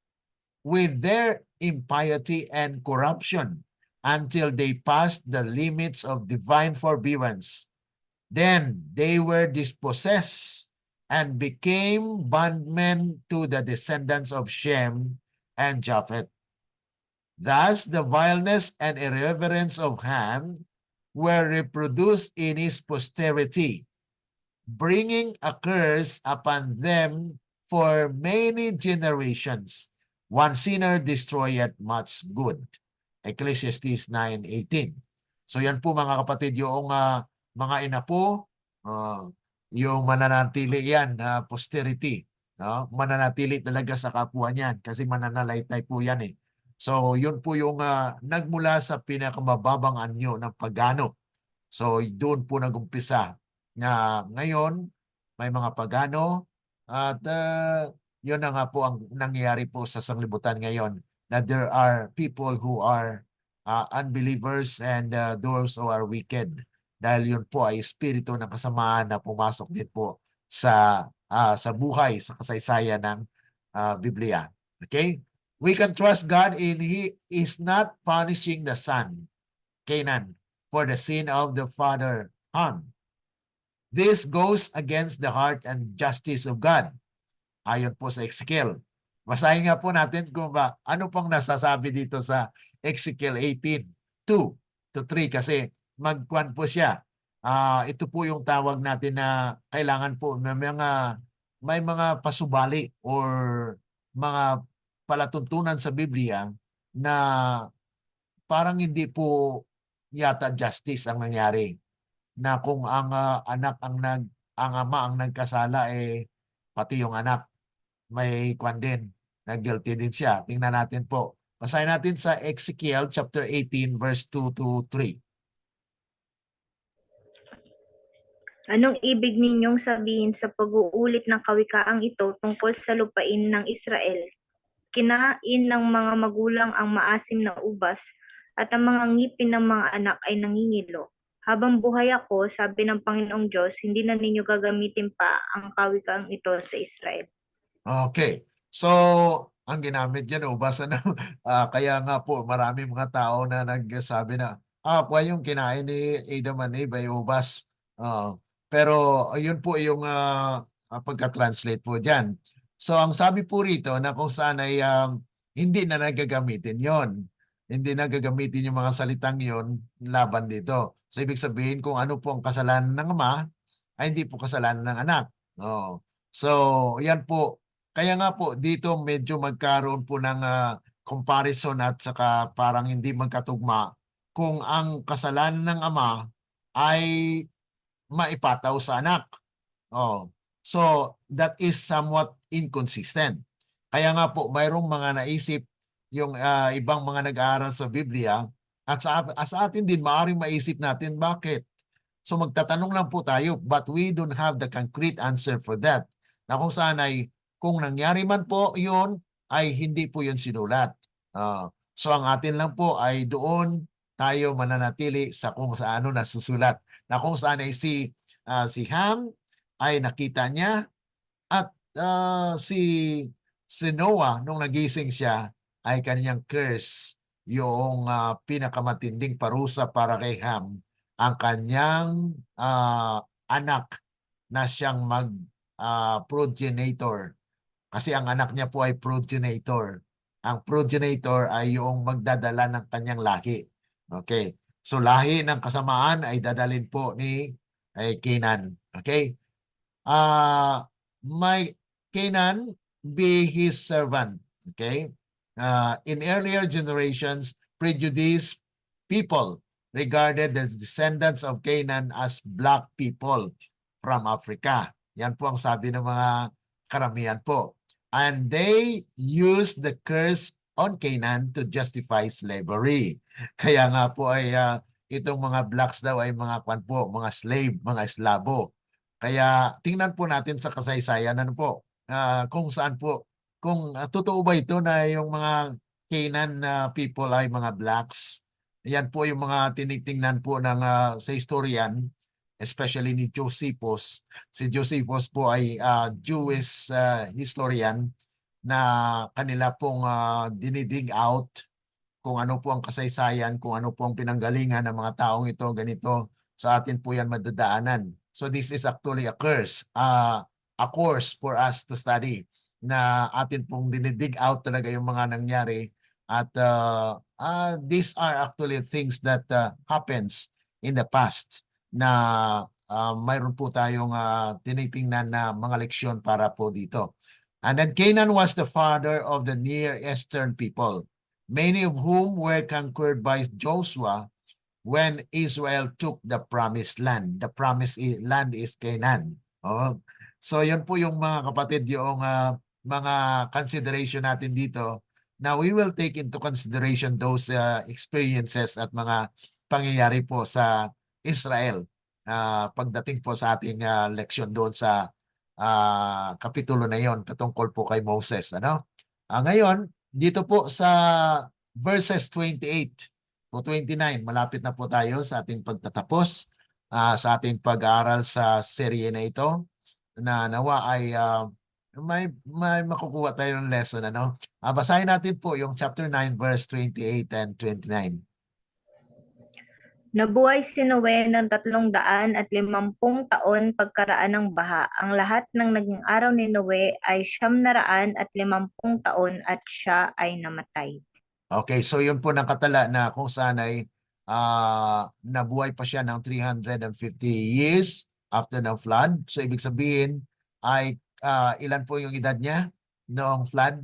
with their impiety and corruption until they passed the limits of divine forbearance. Then they were dispossessed and became bondmen to the descendants of Shem and Japheth. Thus, the vileness and irreverence of Ham were reproduced in his posterity, bringing a curse upon them for many generations. One sinner destroyed much good. Ecclesiastes 9:18. So yan po mga kapatid, yung mga inapo, yung mananatili yan na posterity. Mananatili talaga sa kapwa niyan kasi mananalaytay po yan eh. So yun po yung nagmula sa pinakamababang anyo ng pagano. So doon po nagumpisa na ngayon may mga pagano at yun na nga po ang nangyayari po sa sanglibutan ngayon, na there are people who are unbelievers and those who are wicked. Dahil yun po ay espiritu ng kasamaan na pumasok din po sa buhay, sa kasaysayan ng Biblia. Okay? We can trust God in He is not punishing the son, Canaan, for the sin of the father, Ham. This goes against the heart and justice of God. Ayon po sa Ezekiel. Basahin nga po natin kung ano pang nasasabi dito sa Ezekiel 18:2-3 kasi magkuhan po siya. Ito po yung tawag natin na kailangan po may mga pasubali or mga palatuntunan sa Biblia na parang hindi po yata justice ang nangyari, na kung ang anak ang ama ang nagkasala pati yung anak may kwan din, na guilty din siya. Tingnan natin po. Basahin natin sa Ezekiel chapter 18 verse 2-3. Anong ibig ninyong sabihin sa pag-uulit ng kawikaang ito tungkol sa lupain ng Israel? Kinain ng mga magulang ang maasim na ubas at ang mga ngipin ng mga anak ay nangingilo. Habang buhay ako, sabi ng Panginoong Diyos, hindi na ninyo gagamitin pa ang kawikaang ito sa Israel. Okay. So, ang ginamit dyan, ubas na. Kaya nga po, marami mga tao na nagsabi na, po yung kinain ni Adam and Eve ay ubas. Pero yun po yung pagka-translate po dyan. So, ang sabi po rito na kung saan ay hindi na nagagamitin yon. Hindi na gagamitin yung mga salitang yon laban dito. So, ibig sabihin kung ano po ang kasalanan ng ama, ay hindi po kasalanan ng anak. So, yan po. Kaya nga po, dito medyo magkaroon po ng comparison at saka parang hindi magkatugma kung ang kasalanan ng ama ay maipataw sa anak. So that is somewhat inconsistent. Kaya nga po mayroong mga naisip yung ibang mga nag-aaral sa Biblia at sa atin din maaaring maisip natin bakit. So magtatanong lang po tayo, but we don't have the concrete answer for that. Na kung saan ay kung nangyari man po yun ay hindi po yun sinulat. So ang atin lang po ay doon tayo mananatili sa kung sa ano nasusulat. Na kung saan ay si Ham ay nakita niya at si Noah nung nagising siya ay kanyang curse yung pinakamatinding parusa para kay Ham ang kanyang anak na siyang progenitor. Kasi ang anak niya po ay progenitor. Ang progenitor ay yung magdadala ng kanyang lahi. Okay. So lahi ng kasamaan ay dadalhin po ni Canaan. Okay. My Canaan be his servant. Okay. In earlier generations, prejudiced people regarded the descendants of Canaan as black people from Africa. Yan po ang sabi ng mga karamihan po. And they used the curse on Canaan to justify slavery. Kaya nga po ay itong mga blacks daw ay mga mga slave, mga eslabo. Kaya tingnan po natin sa kasaysayan kung saan po, kung totoo ba ito na yung mga Canaan people ay mga blacks. Yan po yung mga tinitingnan po ng sa historian, especially ni Josephus. Si Josephus po ay Jewish historian na kanila pong dinidig out kung ano po ang kasaysayan, kung ano po ang pinanggalingan ng mga taong ito, ganito. Sa atin po yan madadaanan. So this is actually a course for us to study na atin pong dinidig out talaga yung mga nangyari. At these are actually things that happens in the past na mayroon po tayong tinitingnan na mga leksyon para po dito. And then Canaan was the father of the Near Eastern people, many of whom were conquered by Joshua when Israel took the promised land. The promised land is Canaan. Oh. So yun po yung mga kapatid, yung mga consideration natin dito. Now we will take into consideration those experiences at mga pangyayari po sa Israel pagdating po sa ating leksyon doon sa kapitulo na yon patungkol po kay Moses. Ngayon, dito po sa verses 28 o 29, malapit na po tayo sa ating pagtatapos sa ating pag-aaral sa serye na ito na nawa ay may makukuha tayo ng lesson. Basahin natin po yung chapter 9 verse 28 and 29. Nabuhay si Noe ng 350 taon pagkaraan ng baha. Ang lahat ng naging araw ni Noe ay 950 taon at siya ay namatay. Okay, so yun po nakatala na kung saan ay nabuhay pa siya ng 350 years after ng flood. So ibig sabihin ay ilan po yung edad niya noong flood?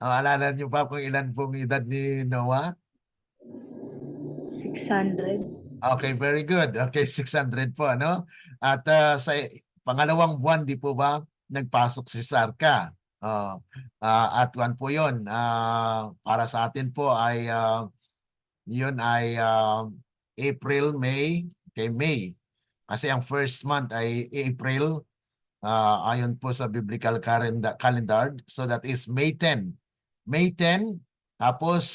Alala niyo pa kung ilan pong edad ni Noah? 600. Okay, very good. Okay, 600 po, At sa pangalawang buwan, di po ba, nagpasok si Sarka. At one po yun. Para sa atin po ay yun ay April, May. Okay, May. Kasi ang first month ay April ayon po sa biblical calendar. So that is May 10. May 10. Tapos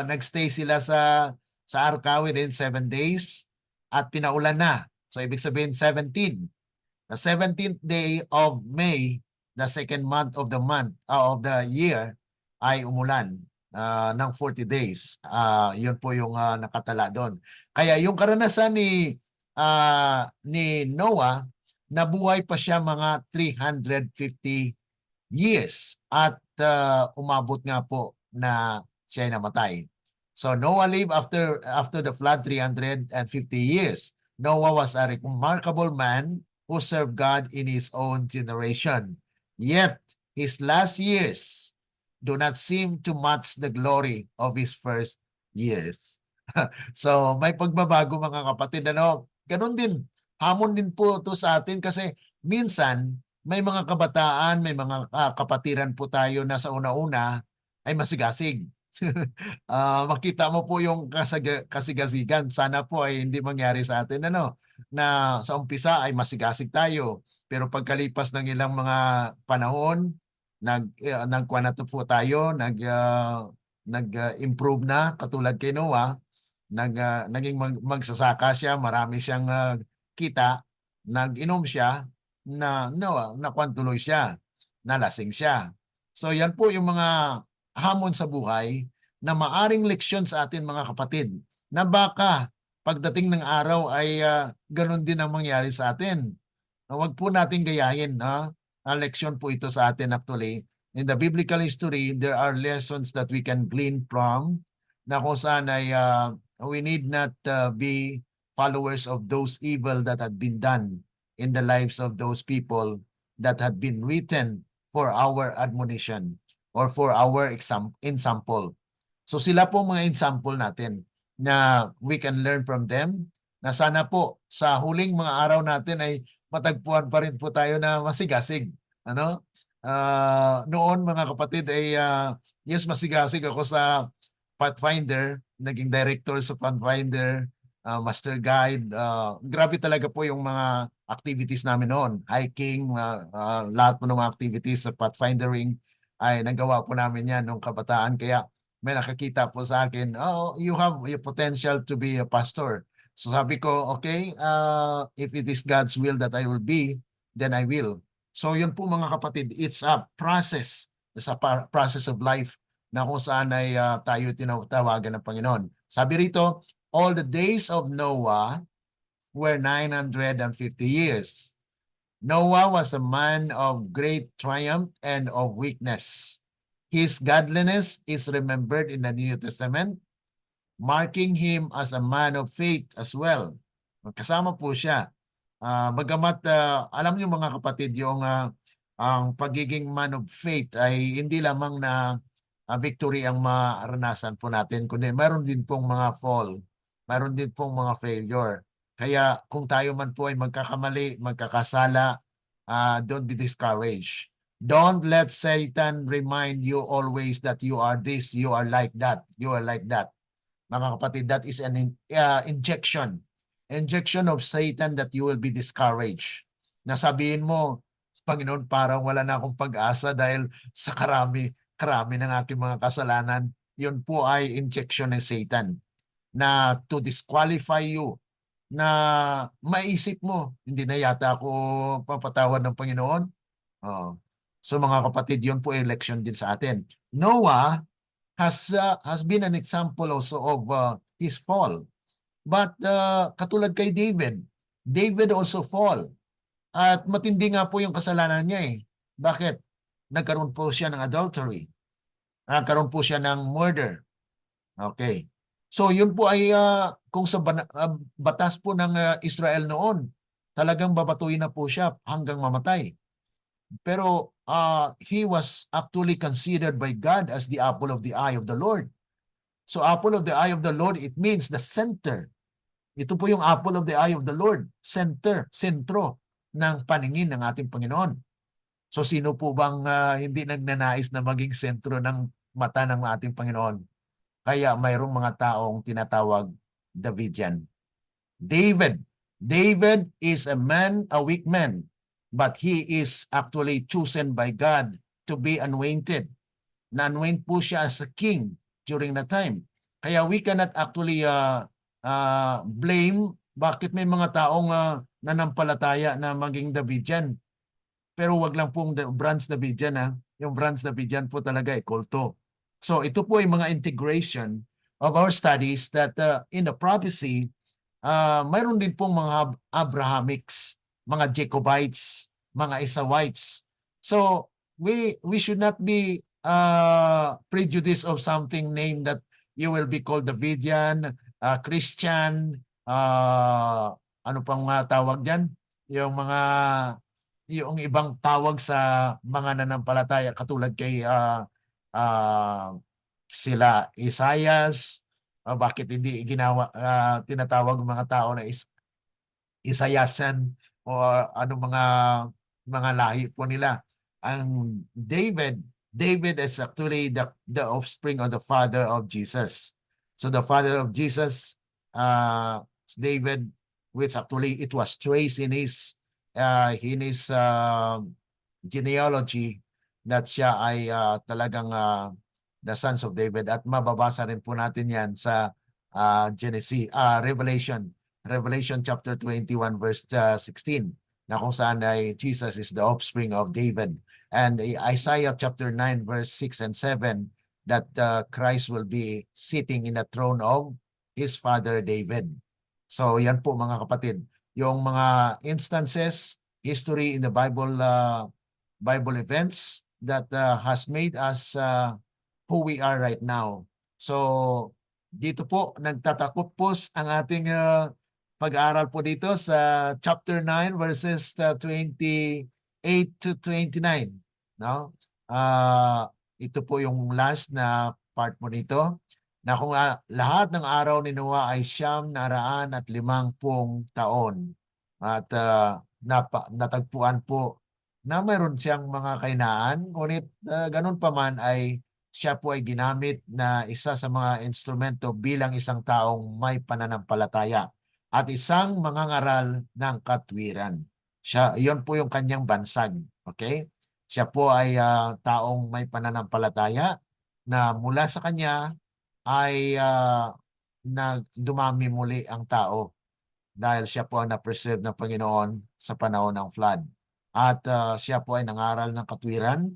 nagstay sila sa Arca within 7 days at pinaulan na. So ibig sabihin 17. The 17th day of May, the second month of the year, ay umulan ng 40 days. Yun po yung nakatala doon. Kaya yung karanasan ni Noah, nabuhay pa siya mga 350 years at umabot nga po na siya ay namatay. So Noah lived after the flood 350 years. Noah was a remarkable man who served God in his own generation. Yet his last years do not seem to match the glory of his first years. So may pagbabago mga kapatid. Ganun din hamon din po ito sa atin kasi minsan may mga kabataan, may mga kapatiran po tayo na sa una-una ay masigasig. Makita mo po yung kasigasigan. Sana po ay hindi mangyari sa atin na sa umpisa ay masigasig tayo. Pero pagkalipas ng ilang mga panahon, nagkuha na po tayo, nag-improve na katulad kay Noah, naging magsasaka siya, marami siyang kita, nag-inom siya, nakuha tuloy siya, nalasing siya. So yan po yung mga hamon sa buhay na maaring leksyon sa atin mga kapatid na baka pagdating ng araw ay ganun din ang mangyari sa atin. Huwag po natin gayahin. Leksyon po ito sa atin actually. In the biblical history, there are lessons that we can glean from na kung saan ay we need not be followers of those evil that had been done in the lives of those people that have been written for our admonition or for our example. So sila po mga example natin na we can learn from them, na sana po sa huling mga araw natin ay matagpuan pa rin po tayo na masigasig. Noon mga kapatid ay yes, masigasig ako sa Pathfinder, naging director sa Pathfinder, master guide. Grabe talaga po yung mga activities namin noon. Hiking, lahat po ng mga activities sa Pathfindering ay nagawa po namin yan nung kabataan. Kaya may nakakita po sa akin, oh, you have a potential to be a pastor. So sabi ko, okay, if it is God's will that I will be, then I will. So yun po mga kapatid, it's a process. It's a process of life na kung saan ay tayo tinatawagan ng Panginoon. Sabi rito, all the days of Noah were 950 years. Noah was a man of great triumph and of weakness. His godliness is remembered in the New Testament, marking him as a man of faith as well. Kasama po siya. Bagamat alam niyo mga kapatid, yung ang pagiging man of faith ay hindi lamang na victory ang maranasan po natin, kundi mayroon din pong mga fall, mayroon din pong mga failure. Kaya kung tayo man po ay magkakamali, magkakasala, don't be discouraged. Don't let Satan remind you always that you are this, you are like that, you are like that. Mga kapatid, that is an injection of Satan that you will be discouraged. Nasabihin mo, Panginoon, parang wala na akong pag-asa dahil sa karami ng aking mga kasalanan. Yun po ay injection ng Satan na to disqualify you, na maisip mo, hindi na yata ako papatawad ng Panginoon. So mga kapatid, yun po ay leksyon din sa atin. Noah has been an example also of his fall. But katulad kay David, David also fall. At matindi nga po yung kasalanan niya eh. Bakit? Nagkaroon po siya ng adultery. Nagkaroon po siya ng murder. Okay. So yun po ay kung sa batas po ng Israel noon, talagang babatuin na po siya hanggang mamatay. Pero he was actually considered by God as the apple of the eye of the Lord. So apple of the eye of the Lord, it means the center. Ito po yung apple of the eye of the Lord. Sentro ng paningin ng ating Panginoon. So sino po bang hindi nagnanais na maging sentro ng mata ng ating Panginoon? Kaya mayroong mga taong tinatawag Davidian. David is a weak man, but he is actually chosen by God to be anointed. Na-anoint po siya as a king during that time. Kaya we cannot actually blame bakit may mga taong nanampalataya na maging Davidian. Pero wag lang pong Branch Davidian. Yung Branch Davidian po talaga ay kulto. So ito po ay mga integration of our studies that in the prophecy, mayroon din pong mga Abrahamics, mga Jacobites, mga Esawites. So we should not be prejudiced of something named that you will be called Davidian, Christian, ano pang tawag diyan? Yung ibang tawag sa mga nanampalataya katulad kay sila Isaias, bakit hindi tinatawag ng mga tao na Isayasan o ano mga lahi po nila. Ang David is actually the offspring of the father of Jesus. So the father of Jesus, David, which actually it was traced in his genealogy that siya ay talagang the sons of David, at mababasa rin po natin yan sa Revelation chapter 21 verse 16, na kung saan ay Jesus is the offspring of David, and Isaiah chapter 9 verse 6 and 7, that Christ will be sitting in the throne of his father David. So yan po mga kapatid, yung mga instances, history in the Bible events that has made us who we are right now. So dito po nagtatapos po ang ating pag-aaral po dito sa chapter 9 verses 28 to 29, no? Ito po yung last na part po nito, na kung lahat ng araw ni Noah ay 950 taon, at natagpuan po na mayroon siyang mga kainaan, ngunit ganun pa man ay siya po ay ginamit na isa sa mga instrumento bilang isang taong may pananampalataya at isang mangangaral ng katwiran. Iyon po yung kanyang bansag. Okay? Siya po ay taong may pananampalataya na mula sa kanya ay dumami muli ang tao dahil siya po ang na-preserve ng Panginoon sa panahon ng flood. At siya po ay nangaral ng katwiran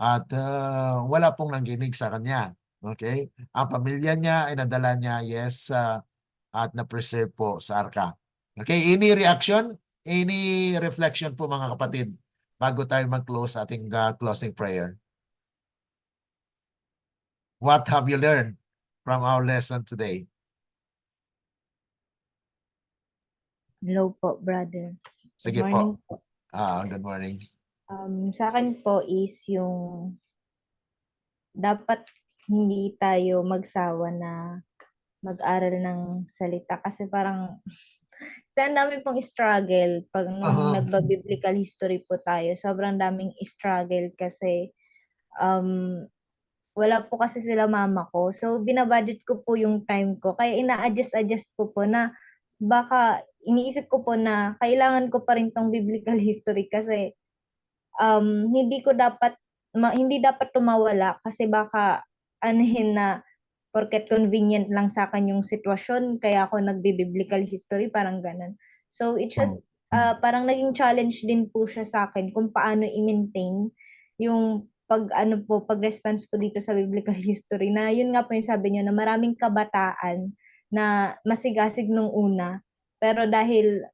at wala pong nangginig sa kanya. Okay? Ang pamilya niya ay nadala niya, yes, at na-preserve po sa arka. Okay? Any reaction? Any reflection po mga kapatid bago tayo mag-close ating closing prayer? What have you learned from our lesson today? Hello po, brother. Sige Good morning po. po. Good morning. Sa akin po is yung dapat hindi tayo magsawa na mag-aral ng salita kasi parang ang dami pong struggle pag nung nagba-biblical history po tayo. Sobrang daming struggle kasi wala po kasi sila mama ko. So, binabudget ko po yung time ko. Kaya ina-adjust ko po na baka iniisip ko po na kailangan ko pa rin tong biblical history kasi hindi dapat tumawala kasi baka anuhin na porket convenient lang sa akin yung sitwasyon kaya ako nagbi-biblical history, parang ganun. So it should parang naging challenge din po siya sa akin kung paano i-maintain yung pag-response po dito sa biblical history, na yun nga po yung sabi niyo na maraming kabataan na masigasig nung una, pero dahil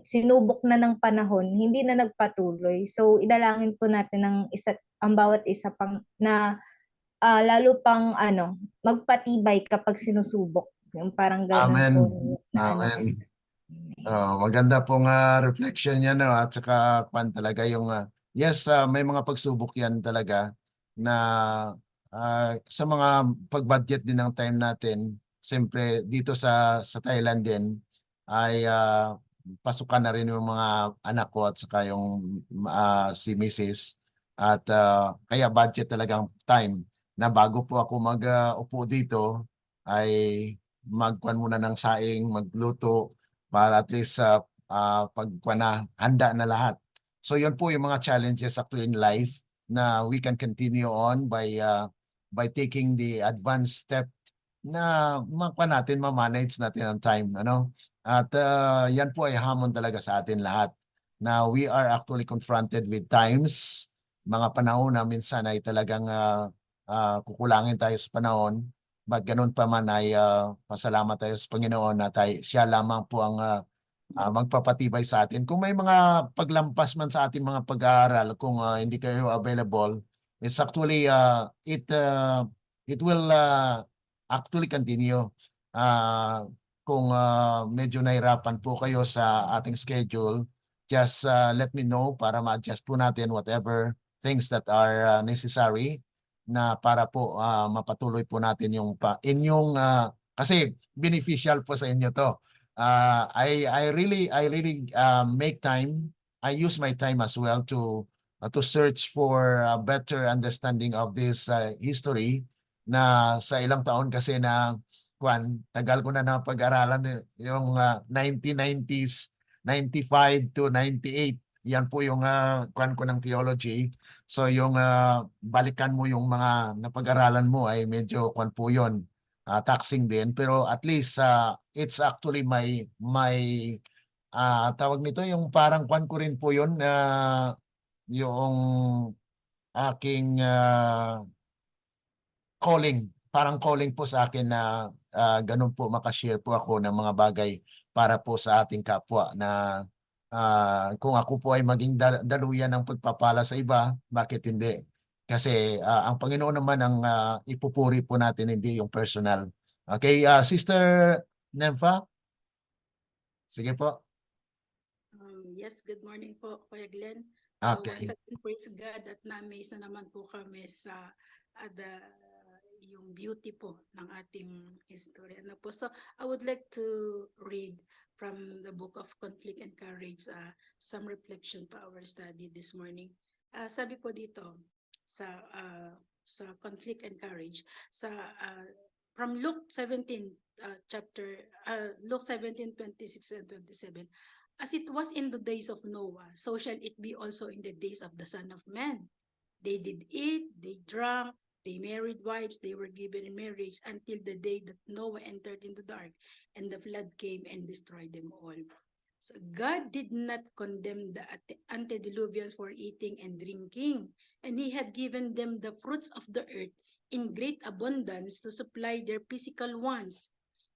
sinubok na ng panahon, hindi na nagpatuloy. So, idalangin po natin ang bawat isa pang na lalo pang magpatibay kapag sinusubok. Yung parang ganun Amen. po na Amen. Maganda pong reflection niya, no? At saka talaga yung yes, may mga pagsubok yan talaga na sa mga pag-budget din ng time natin. Siyempre dito sa Thailand din ay pasukan na rin yung mga anak ko at saka yung si Mrs. At kaya budget talagang time na bago po ako mag-upo dito ay magkuhan muna ng saing, magluto para at least pagkuhan na handa na lahat. So yun po yung mga challenges actually in life na we can continue on by taking the advanced step na ma-manage natin ang time, ano? At yan po ay hamon talaga sa atin lahat na we are actually confronted with times, mga panahon na minsan ay talagang kukulangin tayo sa panahon, but ganun pa man ay pasalamat tayo sa Panginoon na siya lamang po ang magpapatibay sa atin. Kung may mga paglampas man sa ating mga pag-aaral, kung hindi kayo available, it's actually it will actually continue. Kung medyo nahirapan po kayo sa ating schedule, just let me know para ma-adjust po natin whatever things that are necessary na para po mapatuloy po natin yung inyong kasi beneficial po sa inyo to. I really make time. I use my time as well to search for a better understanding of this history na sa ilang taon kasi na tagal ko na napag-aralan yung 1990s, 95 to 98. Yan po yung ko ng theology. So yung balikan mo yung mga napag-aralan mo ay medyo po yun. Taxing din pero at least it's actually my tawag nito yung parang ko rin po yun na yung aking calling, parang calling po sa akin na ganun po makashare po ako ng mga bagay para po sa ating kapwa na kung ako po ay maging daluyan ng pagpapala sa iba, bakit hindi? Kasi ang Panginoon naman ang ipupuri po natin, hindi yung personal. Okay, Sister Nympha? Sige po. Yes, good morning po, Kuya Glenn. Okay. Once again, praise God at na-amaze na naman po kami sa yung beauty po ng ating history. Ano po? So, I would like to read from the book of Conflict and Courage, some reflection to our study this morning. Sabi po dito sa Conflict and Courage, from Luke 17, Luke 17, 26 and 27, as it was in the days of Noah, so shall it be also in the days of the Son of Man. They did eat, they drank, they married wives, they were given in marriage until the day that Noah entered into the ark, and the flood came and destroyed them all. So God did not condemn the antediluvians for eating and drinking, and He had given them the fruits of the earth in great abundance to supply their physical wants.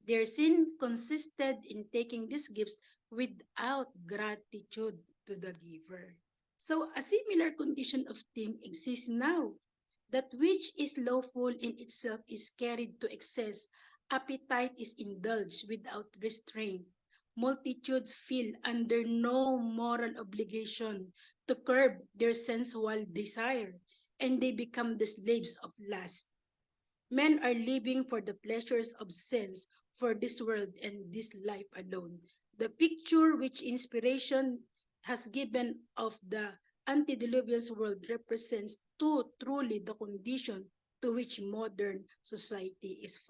Their sin consisted in taking these gifts without gratitude to the giver. So a similar condition of thing exists now. That which is lawful in itself is carried to excess. Appetite is indulged without restraint. Multitudes feel under no moral obligation to curb their sensual desire, and they become the slaves of lust. Men are living for the pleasures of sense, for this world and this life alone. The picture which inspiration has given of the antediluvian world represents too truly the condition to which modern society is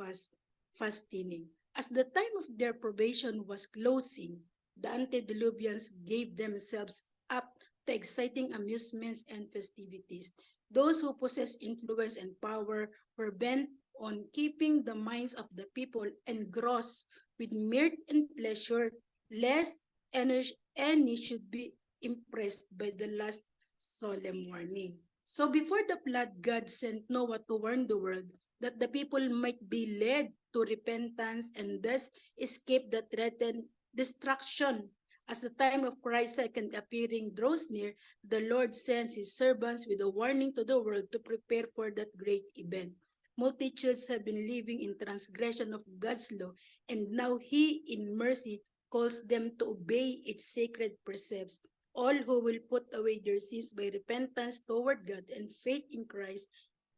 fastening. As the time of their probation was closing, the antediluvians gave themselves up to exciting amusements and festivities. Those who possess influence and power were bent on keeping the minds of the people engrossed with mirth and pleasure, lest any should be impressed by the last solemn warning. So before the flood, God sent Noah to warn the world that the people might be led to repentance and thus escape the threatened destruction. As the time of Christ's second appearing draws near, the Lord sends His servants with a warning to the world to prepare for that great event. Multitudes have been living in transgression of God's law, and now He, in mercy, calls them to obey its sacred precepts. All who will put away their sins by repentance toward God and faith in Christ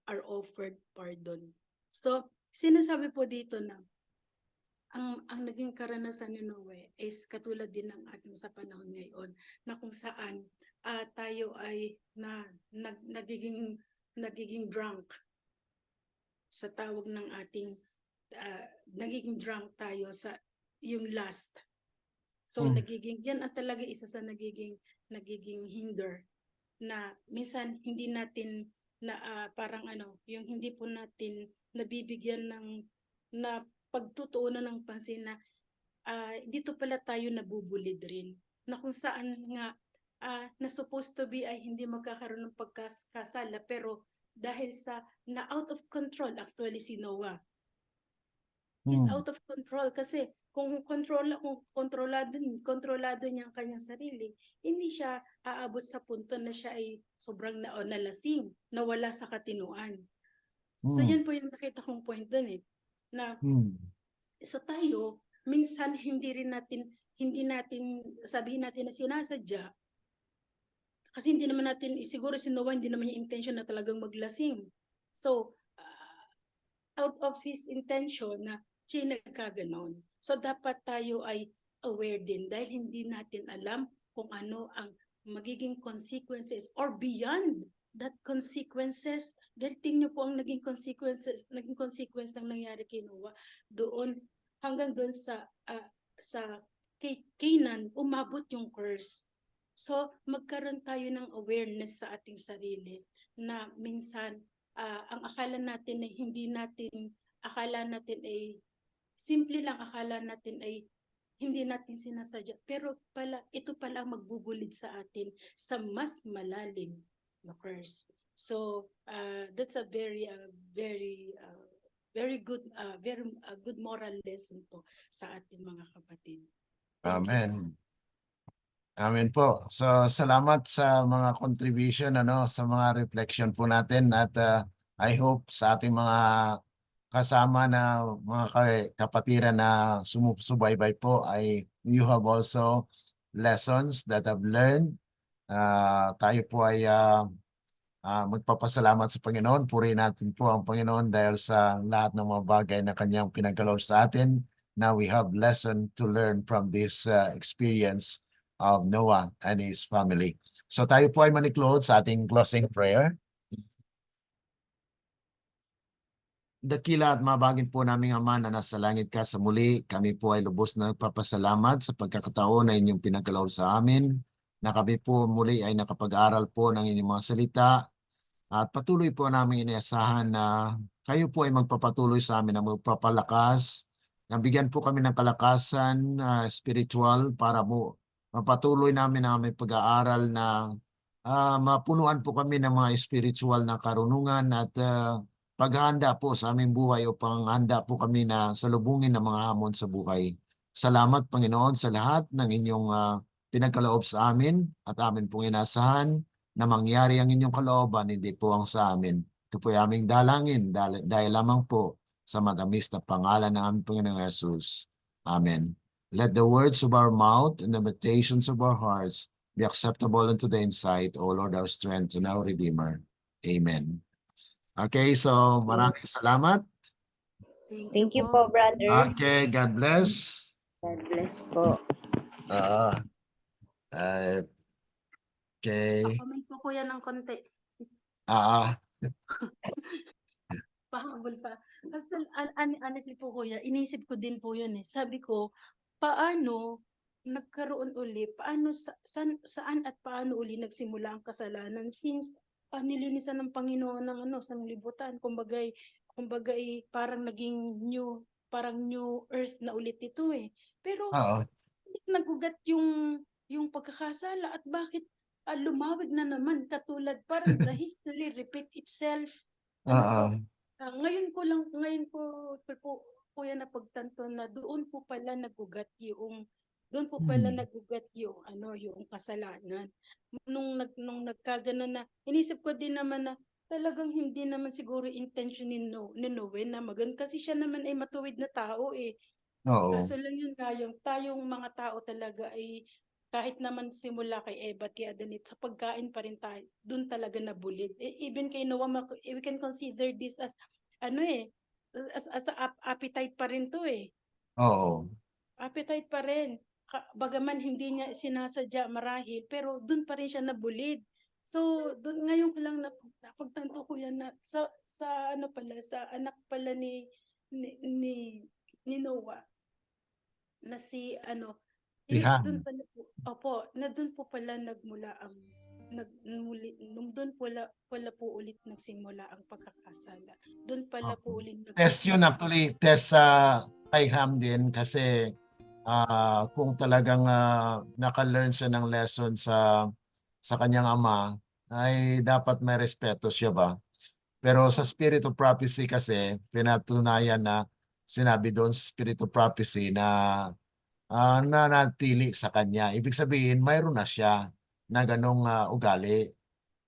are offered pardon. So, sinasabi po dito na ang naging karanasan ni Noe is katulad din ng ating sa panahon ngayon na kung saan tayo ay nagiging drunk sa tawag ng ating nagiging drunk tayo sa yung lust. So nagiging yan ang talaga isa sa nagiging hinder na minsan hindi natin na parang yung hindi po natin nabibigyan na pagtutuunan ng pansin na dito pala tayo nabubulid rin na kung saan nga na supposed to be ay hindi magkakaroon ng pagkasala pero dahil sa na out of control actually si Noah is out of control kasi kung kontrolado niya ang kanyang sarili, hindi siya aabot sa punto na siya ay sobrang nalasing, nawala sa katinuan. So yan po yung nakita kong point dun na so tayo minsan hindi natin sabihin natin na sinasadya kasi hindi naman natin siguro si Noah hindi naman yung intention na talagang maglasing. So out of his intention na siya nagkaganon. So dapat tayo ay aware din dahil hindi natin alam kung ano ang magiging consequences or beyond that consequences. Dahil tingnan po ang naging consequence ng nangyari kay Noah doon hanggang doon sa Canaan, umabot yung curse. So, magkaroon tayo ng awareness sa ating sarili na minsan ang akala natin ay akala natin ay simple lang, akala natin ay hindi natin sinasadya. Pero ito pala ang magbubulid sa atin sa mas malalim na curse. So, that's a very good, good moral lesson po sa ating mga kapatid. Thank you. Amen. Amen po. So, salamat sa mga contribution, sa mga reflection po natin at I hope sa ating mga kasama na mga kapatiran na sumusubaybay po ay you have also lessons that have learned. Tayo po ay magpapasalamat sa Panginoon. Purihin natin po ang Panginoon dahil sa lahat ng mga bagay na kanyang pinagkaloob sa atin. Now we have lesson to learn from this experience of Noah and his family. So tayo po ay maniklood sa ating closing prayer. Dakila at mabagin po naming Ama na nasa langit ka sa muli, kami po ay lubos na nagpapasalamat sa pagkakataon na inyong pinagkaloob sa amin, na kami po muli ay nakapag-aral po ng inyong mga salita at patuloy po namin inaasahan na kayo po ay magpapatuloy sa amin na magpapalakas, nabigyan po kami ng kalakasan spiritual para po mapatuloy namin ang aming pag-aaral na mapunuan po kami ng mga spiritual na karunungan at paghahanda po sa aming buhay upang handa po kami na salubungin ng mga hamon sa buhay. Salamat Panginoon sa lahat ng inyong pinagkaloob sa amin at amin pong inasahan na mangyari ang inyong kalooban, hindi po ang sa amin. Ito po ay aming dalangin dahil lamang po sa matamis na pangalan ng aming Panginoong Jesus. Amen. Let the words of our mouth and the meditations of our hearts be acceptable unto the insight, O Lord, our strength and our Redeemer. Amen. Okay, so maraming salamat. Thank you po, brother. Okay, God bless. God bless po. Okay. Comment po kuya ng konti. Pahabol pa. Kasi honestly po kuya, inisip ko din po yun eh. Sabi ko, paano nagkaroon uli, saan at paano uli nagsimula ang kasalanan since nilinisan ng Panginoon ng sanglibutan. Kumbagay parang naging parang new earth na ulit ito eh. Pero bakit nagugat yung pagkakasala at bakit lumawig na naman katulad parang the history repeat itself. Ngayon ko kuya napagtanto na doon po pala nagugat yung yung kasalanan. Nung nagkaganon na inisip ko din naman na talagang hindi naman siguro intention ni Noe na kasi siya naman ay matuwid na tao eh. Kaso lang yun nga yung tayong mga tao talaga ay kahit naman simula kay Eva at kay Adan, sa pagkain pa rin tayo, doon talaga nabulid. Even kay Noah, we can consider this as, as appetite pa rin to eh. Appetite pa rin. Bagaman hindi niya sinasadya marahil, pero doon pa rin siya nabulid. So, doon ngayon ko lang napagtanto ko yan na sa anak pala ni Noah na si doon po pala nagmula ang doon pala po ulit nagsimula ang pagkakasala. Doon pala po ulit test yun actually, test sa kay Ham din kasi kung talagang naka-learn siya ng lesson sa kanyang ama, ay dapat may respeto siya ba? Pero sa Spirit of Prophecy kasi, pinatunayan na sinabi doon sa Spirit of Prophecy na nanatili sa kanya. Ibig sabihin, mayroon na siya na ganong ugali.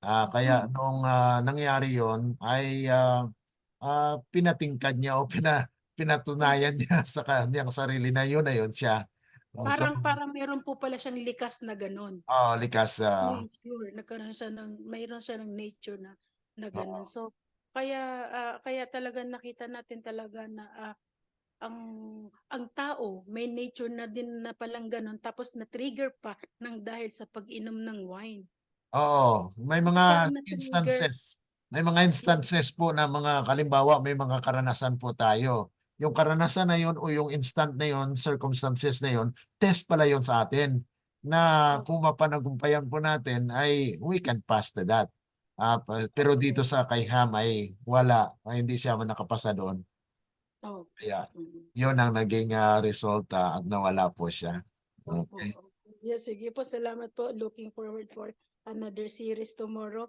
Kaya nung nangyari yon ay pinatingkad niya o pinatunayan niya sa kanyang sarili na yun siya. Parang meron po pala siyang likas na ganon. Likas. Nature, mayroon siya ng nature na ganon. So, kaya talaga nakita natin talaga na ang tao may nature na din na palang ganun tapos na-trigger pa ng dahil sa pag-inom ng wine. Oo, may Pag mga na-trigger, instances. May mga instances po na mga kalimbawa, may mga karanasan po tayo. Yung karanasan na yun o yung instant na yun, circumstances na yun, test pala yun sa atin na kung mapanagumpayan po natin ay we can pass to that. Pero dito sa kay Ham ay wala, ay hindi siya nakapasa doon. oh, Kaya mm. yun ang naging resulta at nawala po siya. Opo, Okay. opo. Yes, sige po. Salamat po. Looking forward for another series tomorrow.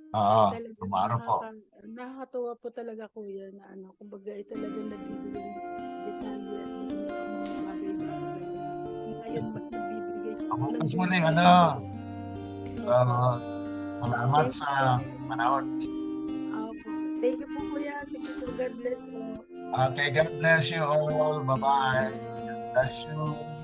Oo, Talagang tomorrow po. nakakatuwa po talaga kuya na ano, kumbaga ay talagang nabibigyan detalye at linaw ang mga bagay-bagay. Ngayon mas nagbibigay Bukas nandun muli, pa rin. so, Opo. salamat Thank you sa po. panahon. Opo. Thank you po kuya. Sige po. God bless po. Okay, God bless you all. Bye-bye. Bless you.